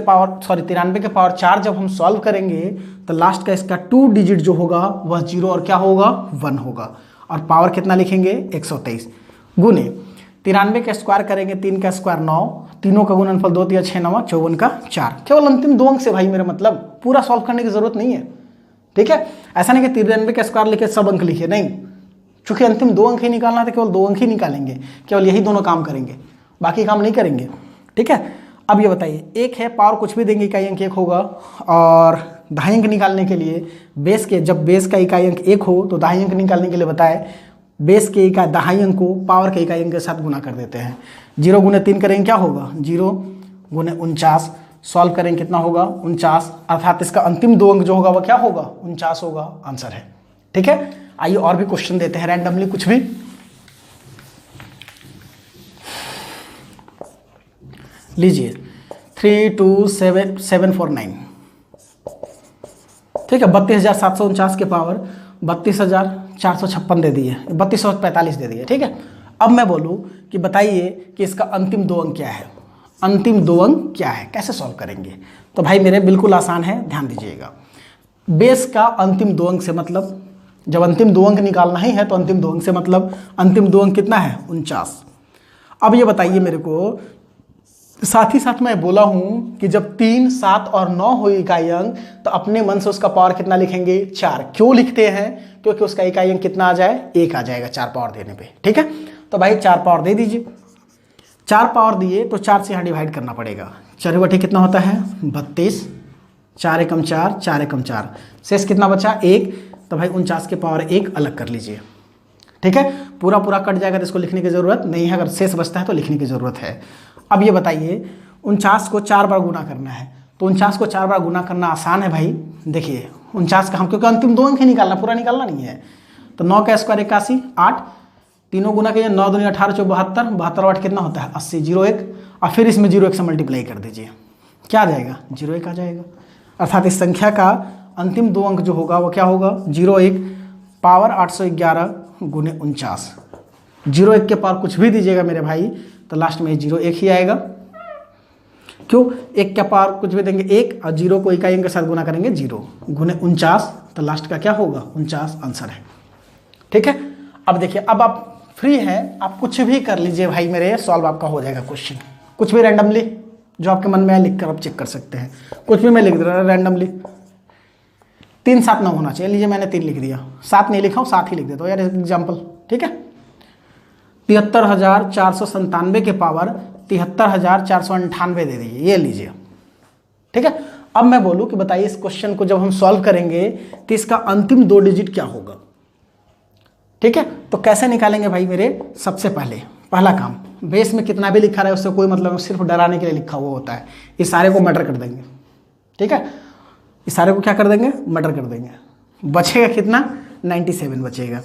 पावर 4 जब हम सॉल्व करेंगे तो लास्ट का इसका 2 डिजिट जो होगा वह 0 और क्या होगा 1 होगा, और पावर कितना लिखेंगे 123 गुने 93 का स्क्वायर करेंगे, 3 का स्क्वायर 9, तीनों का गुणनफल 2 तिया 6 9 54 का 4। केवल अंतिम दो अंक से भाई मेरा मतलब, पूरा सॉल्व करने की जरूरत नहीं है। ठीक है, ऐसा नहीं कि 93 का स्क्वायर लिखे सब अंक लिखे, नहीं, चूंकि अंतिम दो अंक ही निकालना है तो केवल दो अंक ही निकालेंगे, केवल यही दोनों काम करेंगे, बाकी काम नहीं करेंगे। ठीक है, अब ये बताइए, एक है पावर कुछ भी देंगे इकाई अंक 1 होगा, और दहाई अंक निकालने के लिए बेस के, जब बेस का इकाई अंक 1 हो तो दहाई अंक निकालने के लिए बताए बेस के इकाई दहाई अंक को पावर के इकाई अंक के साथ गुना कर देते हैं। 0 गुने 3 करेंगे क्या होगा, 0 गुने 49, सॉल्व करेंगे कितना होगा 49, अर्थात इसका अंतिम दो अंक जो होगा वह क्या होगा 49 होगा, आंसर है। ठीक है, आइए और भी क्वेश्चन देते हैं रैंडमली कुछ भी। लीजिए 327749। ठीक है, 32,749 के पावर 32,456 दे दिए, 3245 दे दिए। ठीक है, अब मैं बोलूँ कि बताइए कि इसका अंतिम दो अंक क्या है, अंतिम दो अंक क्या है, कैसे सॉल्व करेंगे। तो भाई मेरे बिल्कुल आसान है, ध्यान दीजिएगा। बेस का अंतिम दो अंक से मतलब, जब अंतिम दो अंक निकालना ही है तो अंतिम दो अंक से मतलब अंतिम दो अंक कितना है 49। अब ये बताइए मेरे को, साथ ही साथ मैं बोला हूं कि जब 3, 7 और 9 हो इकाई अंक तो अपने मन से उसका पावर कितना लिखेंगे 4। क्यों लिखते हैं? क्योंकि उसका इकाई अंक कितना आ जाए 1 आ जाएगा 4 पावर देने पे। ठीक है, तो भाई 4 पावर दे दीजिए। 4 पावर दिए तो 4 से यहाँ डिवाइड करना पड़ेगा। 4 बटे कितना होता है 32, 4 एकम 4, 4 एकम 4, शेष कितना बचा 1। तो भाई 49 के पावर 1 अलग कर लीजिए। ठीक है, पूरा पूरा कट जाएगा तो इसको लिखने की जरूरत नहीं है, अगर शेष बचता है तो लिखने की जरूरत है। अब ये बताइए 49 को 4 बार गुना करना है, तो 49 को 4 बार गुना करना आसान है भाई। देखिए 49 का हम, क्योंकि अंतिम दो अंक ही निकालना, पूरा निकालना नहीं है। तो 9 का स्क्वायर 81, 8, तीनों गुना कीजिए, 9 दूनी 18, 4 72, 72 8 कितना होता है 80, 01, और फिर इसमें 01 से मल्टीप्लाई कर दीजिए, क्या आ जाएगा 01 आ जाएगा। अर्थात इस संख्या का अंतिम दो अंक जो होगा वो क्या होगा 01 पावर 811 गुने 49। 01 के पावर कुछ भी दीजिएगा मेरे भाई तो लास्ट में 01 ही आएगा। क्यों? 1 का पावर कुछ भी देंगे 1, और 0 को इकाई अंक के साथ गुना करेंगे 0 गुने 49, तो लास्ट का क्या होगा 49 आंसर है। ठीक है, अब देखिए, अब आप फ्री हैं, आप कुछ भी कर लीजिए भाई मेरे, सॉल्व आपका हो जाएगा क्वेश्चन। कुछ भी रैंडमली जो आपके मन में है लिख कर आप चेक कर सकते हैं। कुछ भी मैं लिख दे रहा रैंडमली। 3, 7, 9 होना चाहिए, लीजिए मैंने 3 लिख दिया, 7 नहीं लिखा हूँ 7 ही लिख देता हूँ यार एग्जाम्पल। ठीक है, 73,497 के पावर 73,498 दे दीजिए, ये लीजिए। ठीक है, अब मैं बोलूँ कि बताइए इस क्वेश्चन को जब हम सॉल्व करेंगे तो इसका अंतिम 2 डिजिट क्या होगा। ठीक है, तो कैसे निकालेंगे भाई मेरे, सबसे पहला काम, बेस में कितना भी लिखा रहा है उससे कोई मतलब नहीं, सिर्फ डराने के लिए लिखा हुआ होता है। इस सारे को मर्डर कर देंगे। ठीक है, इस सारे को क्या कर देंगे मर्डर कर देंगे। बचेगा कितना 97 बचेगा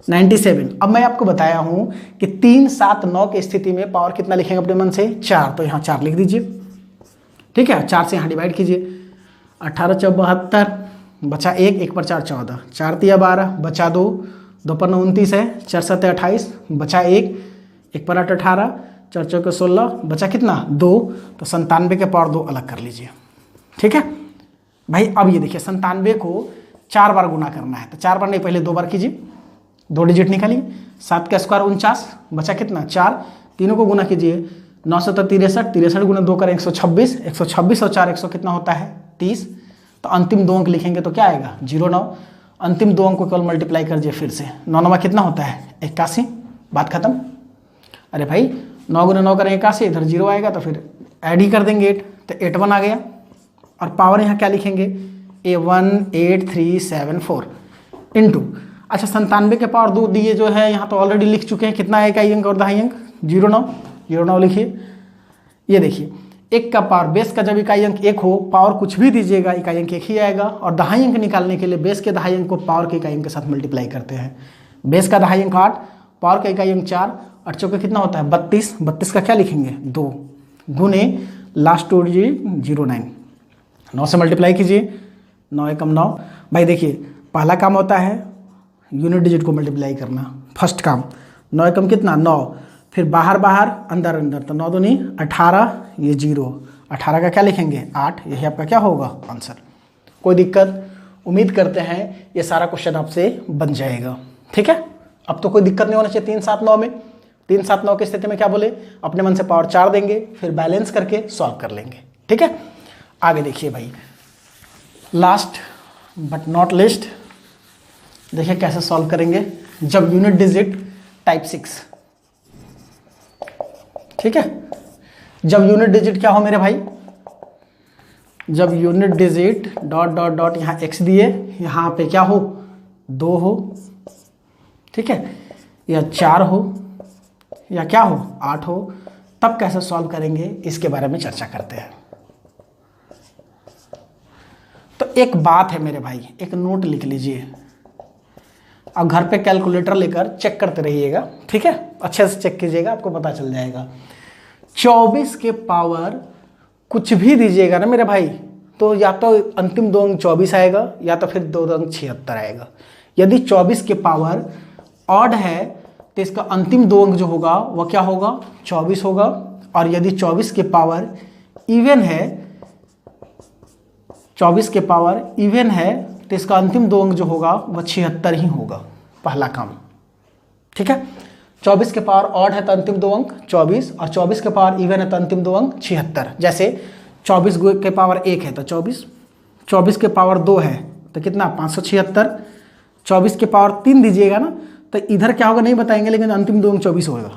97। अब मैं आपको बताया हूं कि 3, 7, 9 की स्थिति में पावर कितना लिखेंगे अपने मन से 4, तो यहाँ 4 लिख दीजिए। ठीक है, 4 से यहाँ डिवाइड कीजिए, 18, 4, 72, बचा 1, 1 पर 4 14, 4 तिया 12, बचा 2, 2 पर 9 29 है, 4 7 28, बचा 1, 1 पर 8 18, 4 4 16, बचा कितना 2, तो 97 के पावर 2 अलग कर लीजिए। ठीक है भाई, अब ये देखिए 97 को 4 बार गुना करना है, तो 4 बार नहीं पहले 2 बार कीजिए, 2 डिजिट निकालिए। 7 का स्क्वायर 49, बचा कितना 4, तीनों को गुना कीजिए, 9 7 63, 63 गुना 2 करें 126, 126 और 4 100 कितना होता है 30। तो अंतिम 2 अंक लिखेंगे तो क्या आएगा 09। अंतिम 2 अंक को केवल मल्टीप्लाई कर दीजिए फिर से, 9 9 कितना होता है 81, बात खत्म। अरे भाई 9 गुना 9 करें 81, इधर 0 आएगा तो फिर ऐड ही कर देंगे 8, तो 81 आ गया। और पावर यहाँ क्या लिखेंगे A18374 इंटू, अच्छा 97 के पावर 2 दिए जो है यहाँ तो ऑलरेडी लिख चुके हैं, कितना है इकाई अंक और दहाई अंक 09 लिखिए। ये देखिए 1 का पावर, बेस का जब इकाई अंक 1 हो पावर कुछ भी दीजिएगा इकाई अंक 1 ही आएगा। और दहाई अंक निकालने के लिए बेस के दहाई अंक को पावर के इकाई अंक के साथ मल्टीप्लाई करते हैं। बेस का दहाई अंक 8, पावर का इकाई अंक 4, 8 चौके कितना होता है 32, 32 का क्या लिखेंगे 2 गुने लास्ट 2 डिजिट 09, 9 से मल्टीप्लाई कीजिए, 9 एकम 9। भाई देखिए पहला काम होता है यूनिट डिजिट को मल्टीप्लाई करना, फर्स्ट काम। 9 एकम कितना 9, फिर बाहर बाहर अंदर अंदर, तो 9 दूनी 18, ये 0, 18 का क्या लिखेंगे 8, यही आपका क्या होगा आंसर। कोई दिक्कत? उम्मीद करते हैं ये सारा क्वेश्चन आपसे बन जाएगा। ठीक है, अब तो कोई दिक्कत नहीं होना चाहिए। 3 7 9 में, 3 7 9 की स्थिति में क्या बोले, अपने मन से पावर 4 देंगे, फिर बैलेंस करके सॉल्व कर लेंगे। ठीक है, आगे देखिए भाई, लास्ट बट नॉट लिस्ट, देखिए कैसे सॉल्व करेंगे जब यूनिट डिजिट टाइप 6। ठीक है, जब यूनिट डिजिट क्या हो मेरे भाई, जब unit digit dot dot dot यहाँ x दिए, यहाँ पे क्या हो 2 हो, ठीक है, या 4 हो, या क्या हो 8 हो, तब कैसे सॉल्व करेंगे इसके बारे में चर्चा करते हैं। तो एक बात है मेरे भाई, एक नोट लिख लीजिए, अब घर पे कैलकुलेटर लेकर चेक करते रहिएगा। ठीक है, अच्छे से चेक कीजिएगा, आपको पता चल जाएगा। 24 के पावर कुछ भी दीजिएगा ना मेरे भाई, तो या तो अंतिम 2 अंक 24 आएगा, या तो फिर 2 अंक 76 आएगा। यदि 24 के पावर ऑड है तो इसका अंतिम 2 अंक जो होगा वह क्या होगा 24 होगा। और यदि 24 के पावर इवन है, 24 के पावर इवन है तो इसका अंतिम दो अंक जो होगा वह 76 ही होगा, पहला काम। ठीक है, 24 के पावर ऑड है तो अंतिम दो अंक 24, और 24 के पावर इवन है तो अंतिम दो अंक 76। जैसे 24 के पावर 1 है तो 24, 24 के पावर 2 है तो कितना 576, 24 के पावर 3 दीजिएगा ना तो इधर क्या होगा नहीं बताएंगे, लेकिन अंतिम दो अंक 24 होगा।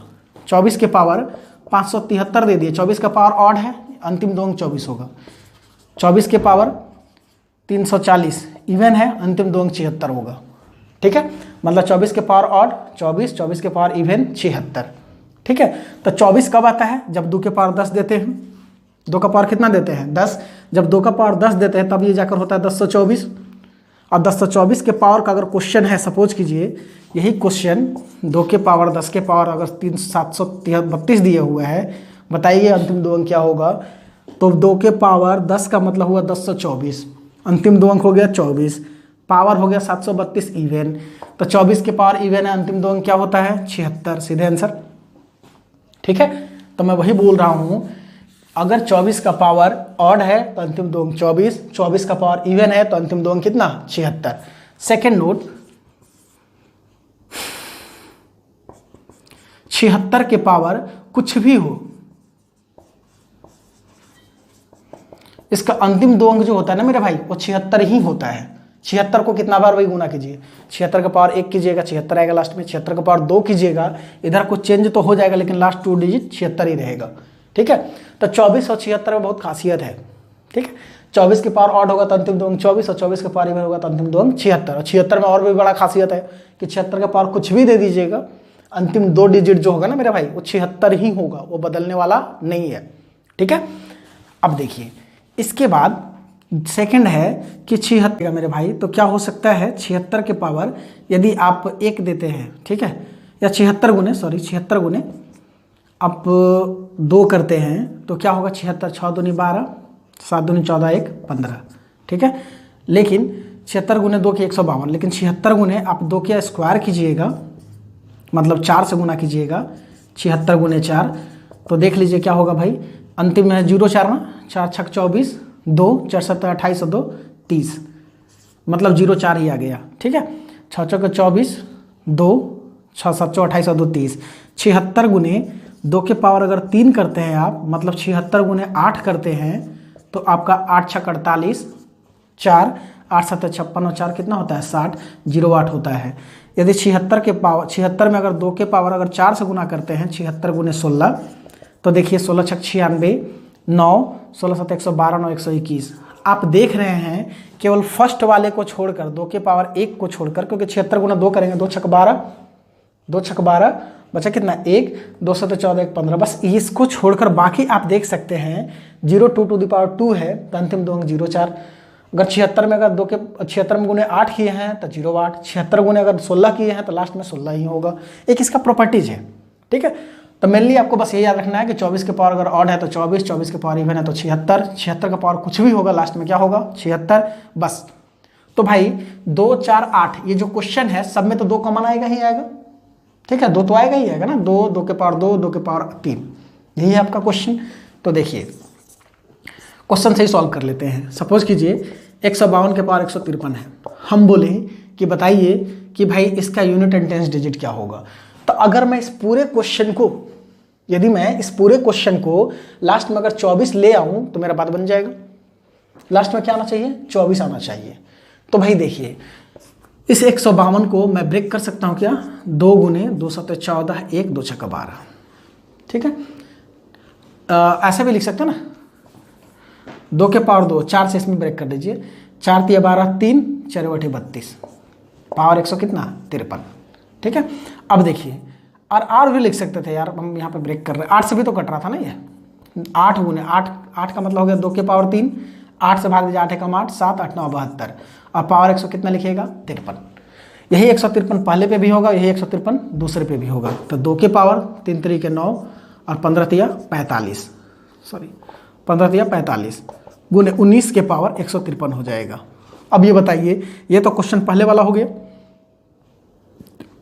24 के पावर 573 दे दिए, 24 का पावर ऑड है, अंतिम दो अंक 24 होगा। 24 के पावर 340 इवन है, अंतिम दो अंक 76 होगा। ठीक है, मतलब 24 के पावर ऑड 24, 24 के पावर इवन 76। ठीक है, तो 24 कब आता है, जब 2 के पावर 10 देते हैं। 2 का पावर कितना देते हैं 10, जब 2 का पावर 10 देते हैं तब ये जाकर होता है 1024। और 1024 के पावर का अगर क्वेश्चन है, सपोज कीजिए यही क्वेश्चन 2 के पावर 10 के पावर अगर 732 दिए हुए है, बताइए अंतिम दो अंक क्या होगा। तो 2 के पावर 10 का मतलब हुआ 1024, अंतिम दो अंक हो गया 24, पावर हो गया 732 इवन, तो 24 के पावर इवन है, अंतिम दो अंक क्या होता है 76, सीधे आंसर। ठीक है, तो मैं वही बोल रहा हूँ, अगर 24 का पावर ऑड है तो अंतिम दो अंक 24, 24 का पावर इवन है तो अंतिम दो अंक कितना 76। सेकेंड नोट, 76 के पावर कुछ भी हो, इसका अंतिम दो अंक जो होता है ना मेरे भाई वो 76 ही होता है। 76 को कितना बार वही गुना कीजिए, 76 का पावर 1 कीजिएगा 76 आएगा लास्ट में, 76 का पावर 2 कीजिएगा, इधर कुछ चेंज तो हो जाएगा लेकिन लास्ट 2 डिजिट 76 ही रहेगा। ठीक है, तो 24 और 76 में बहुत खासियत है। ठीक है, 24 के पावर ऑड होगा तो अंतिम दो अंक 24, और 24 के पावर इवन होगा तो अंतिम दो अंक 76। और 76 में और भी बड़ा खासियत है कि 76 का पावर कुछ भी दे दीजिएगा, अंतिम दो डिजिट जो होगा ना मेरे भाई वो 76 ही होगा, वो बदलने वाला नहीं है। ठीक है, अब देखिए इसके बाद सेकंड है कि 76 मेरे भाई, तो क्या हो सकता है 76 के पावर यदि आप 1 देते हैं, ठीक है, या 76 गुने, सॉरी 76 गुने आप 2 करते हैं तो क्या होगा 76, 6 दूनी 12, 7 दूनी 14, 1 15। ठीक है, लेकिन 76 गुने 2 की 152, लेकिन 76 गुने आप 2 के स्क्वायर कीजिएगा, मतलब 4 से गुना कीजिएगा, 76 गुने 4, तो देख लीजिए क्या होगा भाई, अंतिम में 0 4 ना, 4 6 24, 2 4 7 28 और 2 30, मतलब 0 4 ही आ गया। ठीक है, 6 6 24, 2 6 7 28 और 2 30, 76 गुने 2 के पावर अगर 3 करते हैं आप, मतलब 76 गुने 8 करते हैं तो आपका 8 6 48, 4 8 7 56 और 4 कितना होता है 60, 08 होता है। यदि 76 के पावर 76 में अगर 2 के पावर अगर 4 से गुना करते हैं 76 गुने 16, तो देखिए 16 6 96, 9 16 7 112, 9 121। आप देख रहे हैं केवल फर्स्ट वाले को छोड़कर, 2 के पावर 1 को छोड़कर, क्योंकि 76 गुना 2 करेंगे 2 6 12, 2 6 12 बचा कितना 1, 2 7 14 1 15, बस इसको छोड़कर बाकी आप देख सकते हैं 02 टू द पावर 2 है तो अंतिम दो अंक 04। अगर 76 में अगर 2 के 76 में गुने 8 किए हैं तो 08, 76 गुने अगर 16 किए हैं तो लास्ट में 16 ही होगा। एक इसका प्रॉपर्टीज है। ठीक है, तो मेनली आपको बस ये याद रखना है कि 24 के पावर अगर ऑड है तो 24, 24 के पावर इवन है तो 76, 76 का पावर कुछ भी होगा लास्ट में क्या होगा 76, बस। तो भाई 2 4 8 ये जो क्वेश्चन है सब में तो 2 कॉमन आएगा ही आएगा। ठीक है, 2 तो आएगा ही आएगा ना, 2 2 के पावर 2, 2 के पावर 3, यही है आपका क्वेश्चन। तो देखिए क्वेश्चन से ही सॉल्व कर लेते हैं। सपोज कीजिए 152 के पावर 153 है, हम बोले कि बताइए कि भाई इसका यूनिट एंड टेंस डिजिट क्या होगा। तो अगर मैं इस पूरे क्वेश्चन को, यदि मैं इस पूरे क्वेश्चन को लास्ट में अगर 24 ले आऊं तो मेरा बात बन जाएगा। लास्ट में क्या आना चाहिए 24 आना चाहिए। तो भाई देखिए इस 152 को मैं ब्रेक कर सकता हूं क्या, 2 गुने 2 7 14, 1 2 6 12। ठीक है, ऐसे भी लिख सकते हैं ना, 2 के पावर 2, 4 से इसमें ब्रेक कर दीजिए, 4 3 12, 3 4 8 32, पावर 100 कितना 53। ठीक है, अब देखिए और भी लिख सकते थे यार, हम यहाँ पे ब्रेक कर रहे हैं, 8 से भी तो कट रहा था ना ये, 8 गुने 8, 8 का मतलब हो गया 2 के पावर 3, 8 से भाग दीजिए 8 एकम 8, 7 8 9 72, और पावर 100 कितना लिखिएगा 53। यही 153 पहले पे भी होगा, यही 153 दूसरे पे भी होगा। तो 2 के पावर 3 3 के 9 और 15 3 45, सॉरी 15 3 45 गुने 19 के पावर 153 हो जाएगा। अब ये बताइए, ये तो क्वेश्चन पहले वाला हो गया,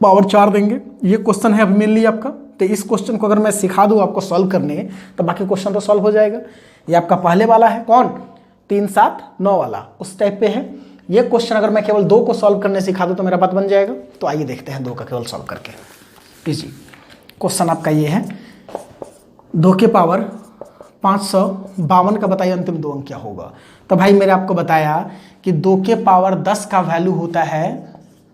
पावर 4 देंगे, ये क्वेश्चन है अभी मेनली आपका। तो इस क्वेश्चन को अगर मैं सिखा दूं आपको सॉल्व करने तो बाकी क्वेश्चन तो सॉल्व हो जाएगा। ये आपका पहले वाला है, कौन 3 7 9 वाला, उस टाइप पे है। ये क्वेश्चन अगर मैं केवल 2 को सॉल्व करने सिखा दूँ तो मेरा बात बन जाएगा। तो आइए देखते हैं 2 का केवल सॉल्व करके। इजी क्वेश्चन आपका ये है, 2 के पावर 552 का बताइए अंतिम 2 अंक क्या होगा। तो भाई मैंने आपको बताया कि 2 के पावर 10 का वैल्यू होता है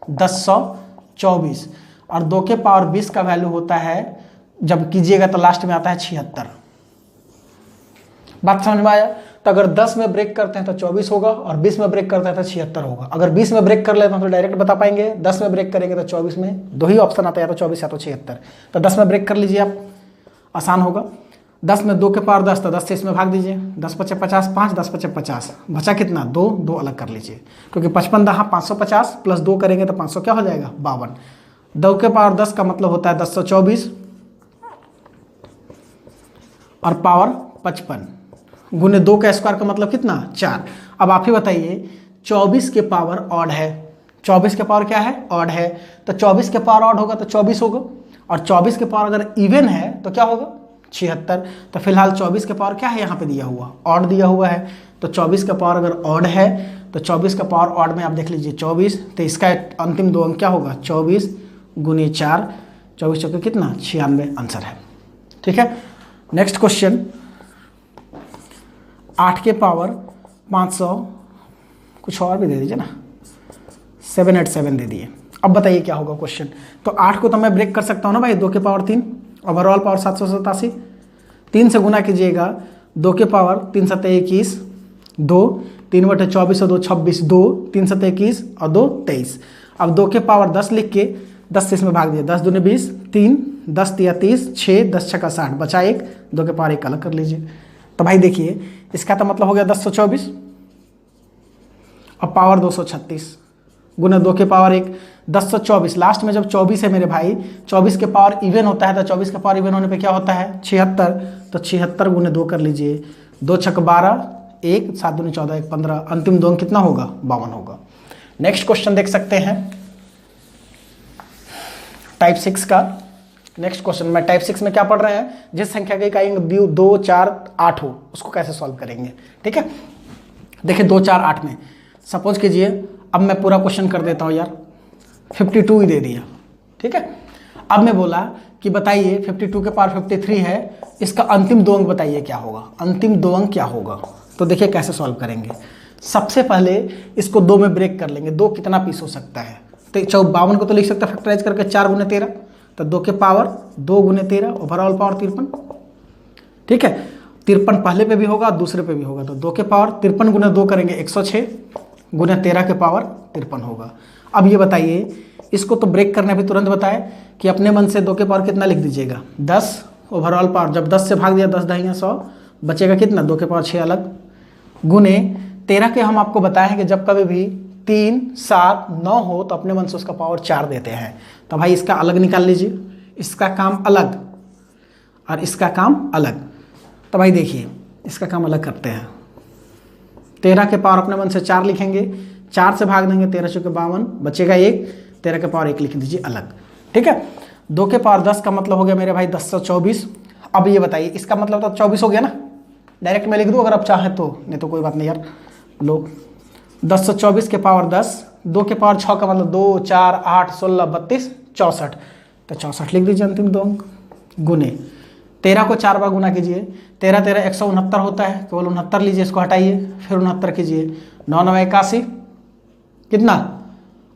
1024 और 2 के पावर 20 का वैल्यू होता है, जब कीजिएगा तो लास्ट में आता है 76। बात समझ में आया? तो अगर 10 में ब्रेक करते हैं तो 24 होगा और 20 में ब्रेक करते हैं तो 76 होगा। अगर 20 में ब्रेक कर लेते हैं तो डायरेक्ट बता पाएंगे, 10 में ब्रेक करेंगे तो 24 में 2 ही ऑप्शन आता है, या तो 24 या तो 76। तो 10 में ब्रेक कर लीजिए आप, आसान होगा। 10 में 2 के पावर 10 तो 10 से इसमें भाग दीजिए, 10 पचे 50, 5 10 पचे 50, बचा कितना 2, 2 अलग कर लीजिए क्योंकि 55 दहा 550 प्लस 2 करेंगे तो 500 क्या हो जाएगा 52। 2 के पावर 10 का मतलब होता है 1024 और पावर 55 गुने 2 का स्क्वायर का मतलब कितना 4। अब आप ही बताइए 24 के पावर ऑड है, 24 के पावर क्या है ऑड है, तो 24 के पावर ऑड होगा तो 24 होगा और 24 के पावर अगर इवन है तो क्या होगा 76। तो फिलहाल 24 के पावर क्या है यहाँ पे दिया हुआ ऑड दिया हुआ है, तो 24 का पावर अगर ऑड है तो 24 का पावर ऑड में आप देख लीजिए 24, तो इसका अंतिम 2 अंक क्या होगा 24 गुने 4, 24 चौके कितना 96 आंसर है। ठीक है, नेक्स्ट क्वेश्चन 8 के पावर 500 कुछ और भी दे दीजिए ना, 787 दे दिए। अब बताइए क्या होगा क्वेश्चन। तो 8 को तो मैं ब्रेक कर सकता हूँ ना भाई, 2 के पावर 3 ओवरऑल पावर 787, 3 से गुना कीजिएगा 2 के पावर 3 7 21 2, 3 बटे 24 और 2 26, 2 3 7 21 और 2 23। अब 2 के पावर 10 लिख के 10 से इसमें भाग दिया, 10 दूनी 20, 3 10 तिया 30, 6 10 छक्का 60, बचा 1, 2 के पावर 1 अलग कर लीजिए। तो भाई देखिए इसका तो मतलब हो गया 1024 और पावर 236 गुना 2 के पावर 1, 1024 लास्ट में जब 24 है मेरे भाई, 24 के पावर इवन होता है तो 24 के पावर इवन होने पे क्या होता है 76, तो 76 गुने 2 कर लीजिए, 2 छक 12, 1 7 दूनी 14, 1 15, अंतिम 2 अंक कितना होगा 52 होगा। नेक्स्ट क्वेश्चन देख सकते हैं टाइप 6 का। नेक्स्ट क्वेश्चन में टाइप 6 में क्या पढ़ रहे हैं, जिस संख्या के इकाई 2 4 8 हो उसको कैसे सॉल्व करेंगे। ठीक है, देखिए 2 4 8 में सपोज कीजिए, अब मैं पूरा क्वेश्चन कर देता हूँ यार, 52 ही दे दिया। ठीक है, अब मैं बोला कि बताइए 52 के पावर 53 है, इसका अंतिम 2 अंक बताइए क्या होगा, अंतिम 2 अंक क्या होगा। तो देखिए कैसे सॉल्व करेंगे। सबसे पहले इसको 2 में ब्रेक कर लेंगे, 2 कितना पीस हो सकता है, तो 52 को तो लिख सकते हैं फैक्टराइज करके 4 गुने 13, तो 2 के पावर 2 गुने 13 ओवरऑल पावर 53। ठीक है, 53 पहले पे भी होगा दूसरे पे भी होगा, तो 2 के पावर 53 गुने 2 करेंगे 106 गुने 13 के पावर 53 होगा। अब ये बताइए, इसको तो ब्रेक करने भी तुरंत बताए कि अपने मन से 2 के पावर कितना लिख दीजिएगा 10 ओवरऑल पावर, जब 10 से भाग दिया 10 दहिया 100, बचेगा कितना 2 के पावर 6 अलग, गुने 13 के हम आपको बताए हैं कि जब कभी भी 3 7 9 हो तो अपने मन से उसका पावर 4 देते हैं। तो भाई इसका अलग निकाल लीजिए, इसका काम अलग और इसका काम अलग। तो भाई देखिए इसका काम अलग करते हैं, 13 के पावर अपने मन से 4 लिखेंगे, 4 से भाग देंगे 13 चौके 52, बचेगा 1, 13 के पावर 1 लिख दीजिए अलग। ठीक है, 2 के पावर 10 का मतलब हो गया मेरे भाई 1024। अब ये बताइए इसका मतलब तो 24 हो गया ना, डायरेक्ट मैं लिख दूँ अगर आप चाहें तो, नहीं तो कोई बात नहीं यार। लो 1024 के पावर 10, 2 के पावर 6 का मतलब 2 4 8 16 32 64, तो 64 लिख दीजिए अंतिम 2 अंक, गुने 13 को 4 बार गुना कीजिए, 13 13 169 होता है, केवल 69 लीजिए, इसको हटाइए फिर 69 कीजिए, 9 9 81 कितना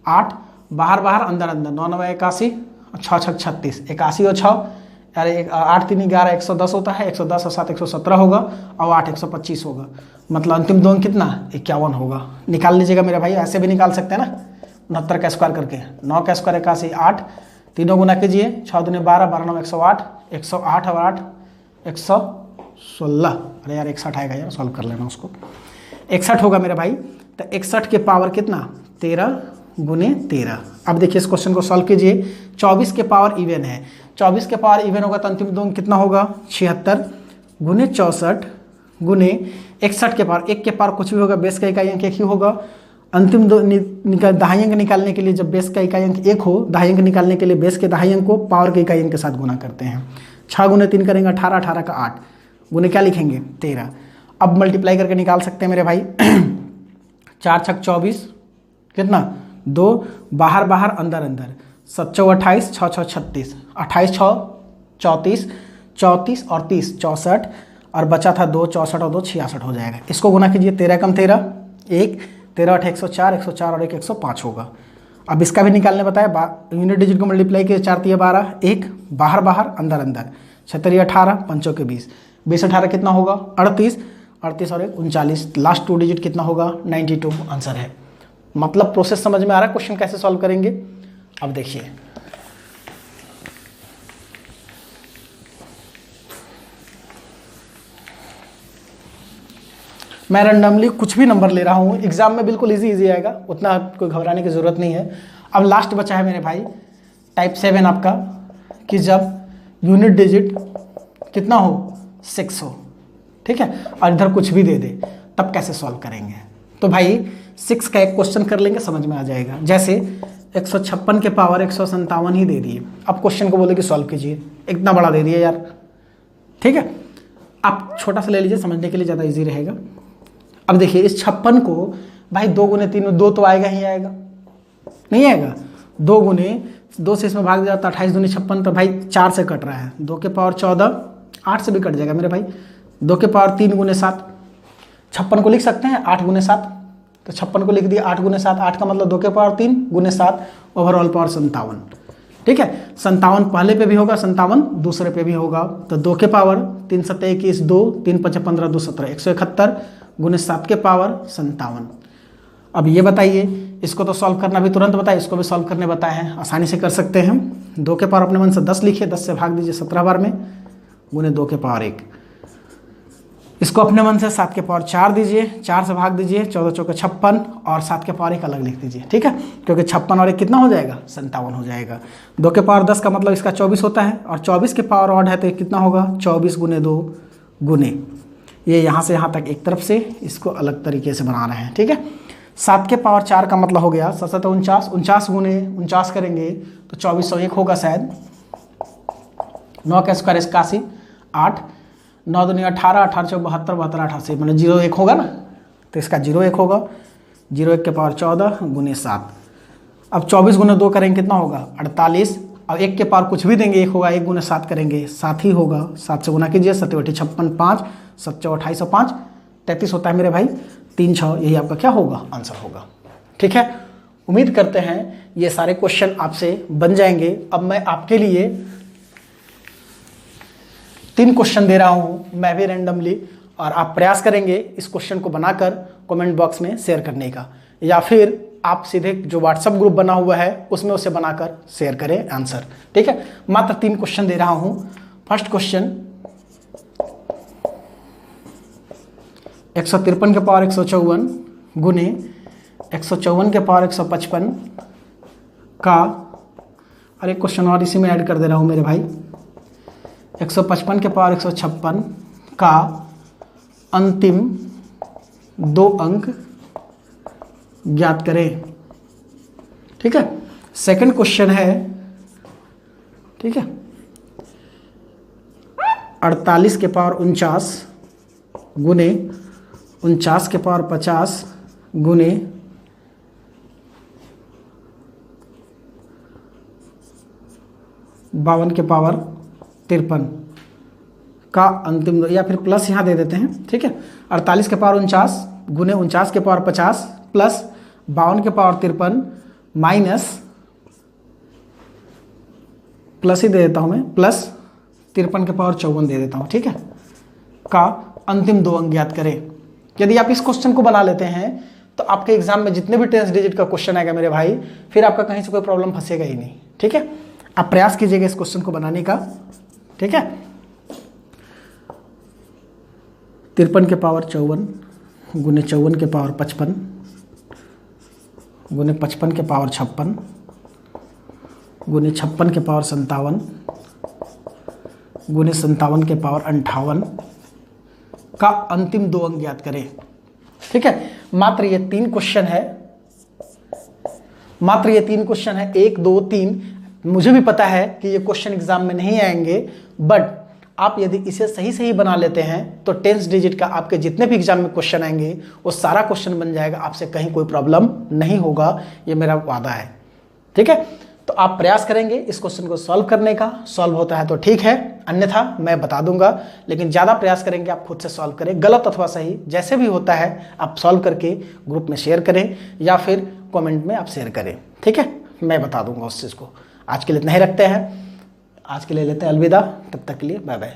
8, बाहर बाहर अंदर अंदर, 9 9 81 और 6 6 36, 81 और 6 यार 8 3 11 110 होता है, 110 और 7 117 होगा और 8 125 होगा, मतलब अंतिम 2 अंक कितना 51 होगा। निकाल लीजिएगा मेरे भाई, ऐसे भी निकाल सकते हैं ना, 69 का स्क्वायर करके, 9 का स्क्वायर 81 8, तीनों गुना कीजिए, 6 दूनी 12 12 9 108, 108 और 8 116, अरे यार 61 आएगा यार, सॉल्व कर लेना उसको, 61 होगा मेरे भाई। तो 61 के पावर कितना 13 गुने 13। अब देखिए इस क्वेश्चन को सॉल्व कीजिए, 24 के पावर इवन है, 24 के पावर इवन होगा तो अंतिम 2 अंक कितना होगा 76 गुने 64 गुने 61 के पावर, 1 के पावर कुछ भी होगा, बेस का इकाई अंक 1 ही होगा। अंतिम दहाई अंक निकालने के लिए जब बेस का इकाई अंक 1 हो, दहाई अंक निकालने के लिए बेस के दहाई अंक को पावर के इकाई अंक के साथ गुना करते हैं, 6 गुने 3 करेंगे 18, 18 का 8 गुने क्या लिखेंगे 13। अब मल्टीप्लाई करके निकाल सकते हैं मेरे भाई, 4 छक 24 कितना 2, बाहर बाहर अंदर अंदर, 7 चौ 28, 6 6 36, 28 6 34, 34 और 30 64, और बचा था 2, 64 और 2 66 हो जाएगा। इसको गुना कीजिए, 13 कम 13 1, 13 8 104, 104 और 1 105 होगा। अब इसका भी निकालने बताया, यूनिट डिजिट को मल्टीप्लाई किए, 4 3 12, 1 बाहर बाहर अंदर अंदर, 6 3 18, 5 के 20, 20 18 कितना होगा 38, 38 और 1 39, लास्ट 2 डिजिट कितना होगा 92 आंसर है। मतलब प्रोसेस समझ में आ रहा है, क्वेश्चन कैसे सॉल्व करेंगे। अब देखिए मैं रैंडमली कुछ भी नंबर ले रहा हूँ, एग्जाम में बिल्कुल इजी आएगा, उतना कोई घबराने की ज़रूरत नहीं है। अब लास्ट बचा है मेरे भाई टाइप 7 आपका, कि जब यूनिट डिजिट कितना हो 6 हो, ठीक है, और इधर कुछ भी दे दे, तब कैसे सॉल्व करेंगे। तो भाई 6 का एक क्वेश्चन कर लेंगे, समझ में आ जाएगा। जैसे 156 के पावर 157 ही दे दिए, अब क्वेश्चन को बोले कि सॉल्व कीजिए, इतना बड़ा दे दिया यार, ठीक है। आप छोटा सा ले लीजिए, समझने के लिए ज़्यादा इजी रहेगा। अब देखिए इस 56 को भाई 2 गुने 3 में 2 तो आएगा ही आएगा, नहीं आएगा, 2 गुने 2 से इसमें भाग जाता, 28 दूनी 56, तो भाई 4 से कट रहा है, 2 के पावर 14, 8 से भी कट जाएगा मेरे भाई, 2 के पावर 3 गुने 7, 56 को लिख सकते हैं 8 गुने 7, तो 56 को लिख दिया 8 गुने 7, 8 का मतलब 2 के पावर 3 गुने 7, ओवरऑल पावर 57, ठीक है। 57 पहले पे भी होगा, 57 दूसरे पे भी होगा, तो 2 के पावर 3 7 21, 2 3 5 15 2 17, 171 गुने 7 के पावर 57। अब ये बताइए, इसको तो सॉल्व करना भी तुरंत बताए, इसको भी सॉल्व करने बताए हैं, आसानी से कर सकते हैं। 2 के पावर अपने मन से 10 लिखिए, 10 से भाग दीजिए 17 बार में, गुने 2 के पावर 1। इसको अपने मन से 7 के पावर 4 दीजिए, 4 से भाग दीजिए, 14 चौके 56, और 7 के पावर 1 अलग लिख दीजिए, ठीक है, क्योंकि 56 और 1 कितना हो जाएगा 57 हो जाएगा। 2 के पावर 10 का मतलब इसका 24 होता है, और 24 के पावर ऑड है तो कितना होगा 24 गुने 2 गुने, ये यहाँ से यहाँ तक एक तरफ से, इसको अलग तरीके से बना रहे हैं, ठीक है। 7 के पावर 4 का मतलब हो गया 7 7 49, 49 गुने 49 करेंगे तो 2401 होगा शायद, 9 का स्क्वायर 81, 8 9 दूनी 18, 18 चौक 72, 72 88, मैंने 01 होगा ना, तो इसका 01 होगा, 01 के पावर 14 गुने 7। अब 24 गुने 2 करेंगे कितना होगा 48, अब 1 के पावर कुछ भी देंगे 1 होगा, 1 गुने 7 करेंगे 7 ही होगा, 7 से गुना कीजिए, 7 8 56, 5 7 4 28 और 5 33 होता है मेरे भाई, 3 6, यही आपका क्या होगा आंसर होगा, ठीक है। उम्मीद करते हैं ये सारे क्वेश्चन आपसे बन जाएंगे। अब मैं आपके लिए 3 क्वेश्चन दे रहा हूं, मैं भी रैंडमली, और आप प्रयास करेंगे इस क्वेश्चन को बनाकर कमेंट बॉक्स में शेयर करने का, या फिर आप सीधे जो व्हाट्सएप ग्रुप बना हुआ है उसमें उसे बनाकर शेयर करें आंसर, ठीक है। मात्र 3 क्वेश्चन दे रहा हूं। फर्स्ट क्वेश्चन 153 के पावर 154 गुने 154 के पावर 155 का, और एक क्वेश्चन और इसी में ऐड कर दे रहा हूँ मेरे भाई, 155 के पावर 156 का अंतिम 2 अंक ज्ञात करें, ठीक है। सेकंड क्वेश्चन है, ठीक है, 48 के पावर 49 गुने 49 के पावर 50 गुने 52 के पावर 53 का अंतिम, या फिर प्लस यहाँ दे देते हैं, ठीक है। 48 के पावर 49 गुने 49 के पावर 50 प्लस 52 के पावर 53 माइनस, प्लस ही दे देता हूँ मैं, प्लस 53 के पावर 54 दे देता हूँ, ठीक है, का अंतिम 2 अंक ज्ञात करें। यदि आप इस क्वेश्चन को बना लेते हैं तो आपके एग्जाम में जितने भी 10 डिजिट का क्वेश्चन आएगा मेरे भाई, फिर आपका कहीं से कोई प्रॉब्लम फंसेगा ही नहीं, ठीक है। आप प्रयास कीजिएगा इस क्वेश्चन को बनाने का, ठीक है। 53 के पावर 54 गुने 54 के पावर 55 गुने 55 के पावर 56 गुने 56 के पावर 57 गुने 57 के पावर 58 का अंतिम 2 अंक ज्ञात करें, ठीक है। मात्र ये 3 क्वेश्चन है, मात्र ये 3 क्वेश्चन है, 1 2 3। मुझे भी पता है कि ये क्वेश्चन एग्जाम में नहीं आएंगे, बट आप यदि इसे सही सही बना लेते हैं तो 10 डिजिट का आपके जितने भी एग्जाम में क्वेश्चन आएंगे वो सारा क्वेश्चन बन जाएगा, आपसे कहीं कोई प्रॉब्लम नहीं होगा, ये मेरा वादा है। ठीक है, तो आप प्रयास करेंगे इस क्वेश्चन को सॉल्व करने का। सॉल्व होता है तो ठीक है, अन्यथा मैं बता दूंगा, लेकिन ज़्यादा प्रयास करेंगे आप खुद से सॉल्व करें। गलत अथवा सही जैसे भी होता है आप सॉल्व करके ग्रुप में शेयर करें या फिर कमेंट में आप शेयर करें। ठीक है, मैं बता दूंगा उस चीज़ को। आज के लिए इतना ही रखते हैं, आज के लिए लेते हैं अलविदा, तब तक के लिए बाय बाय।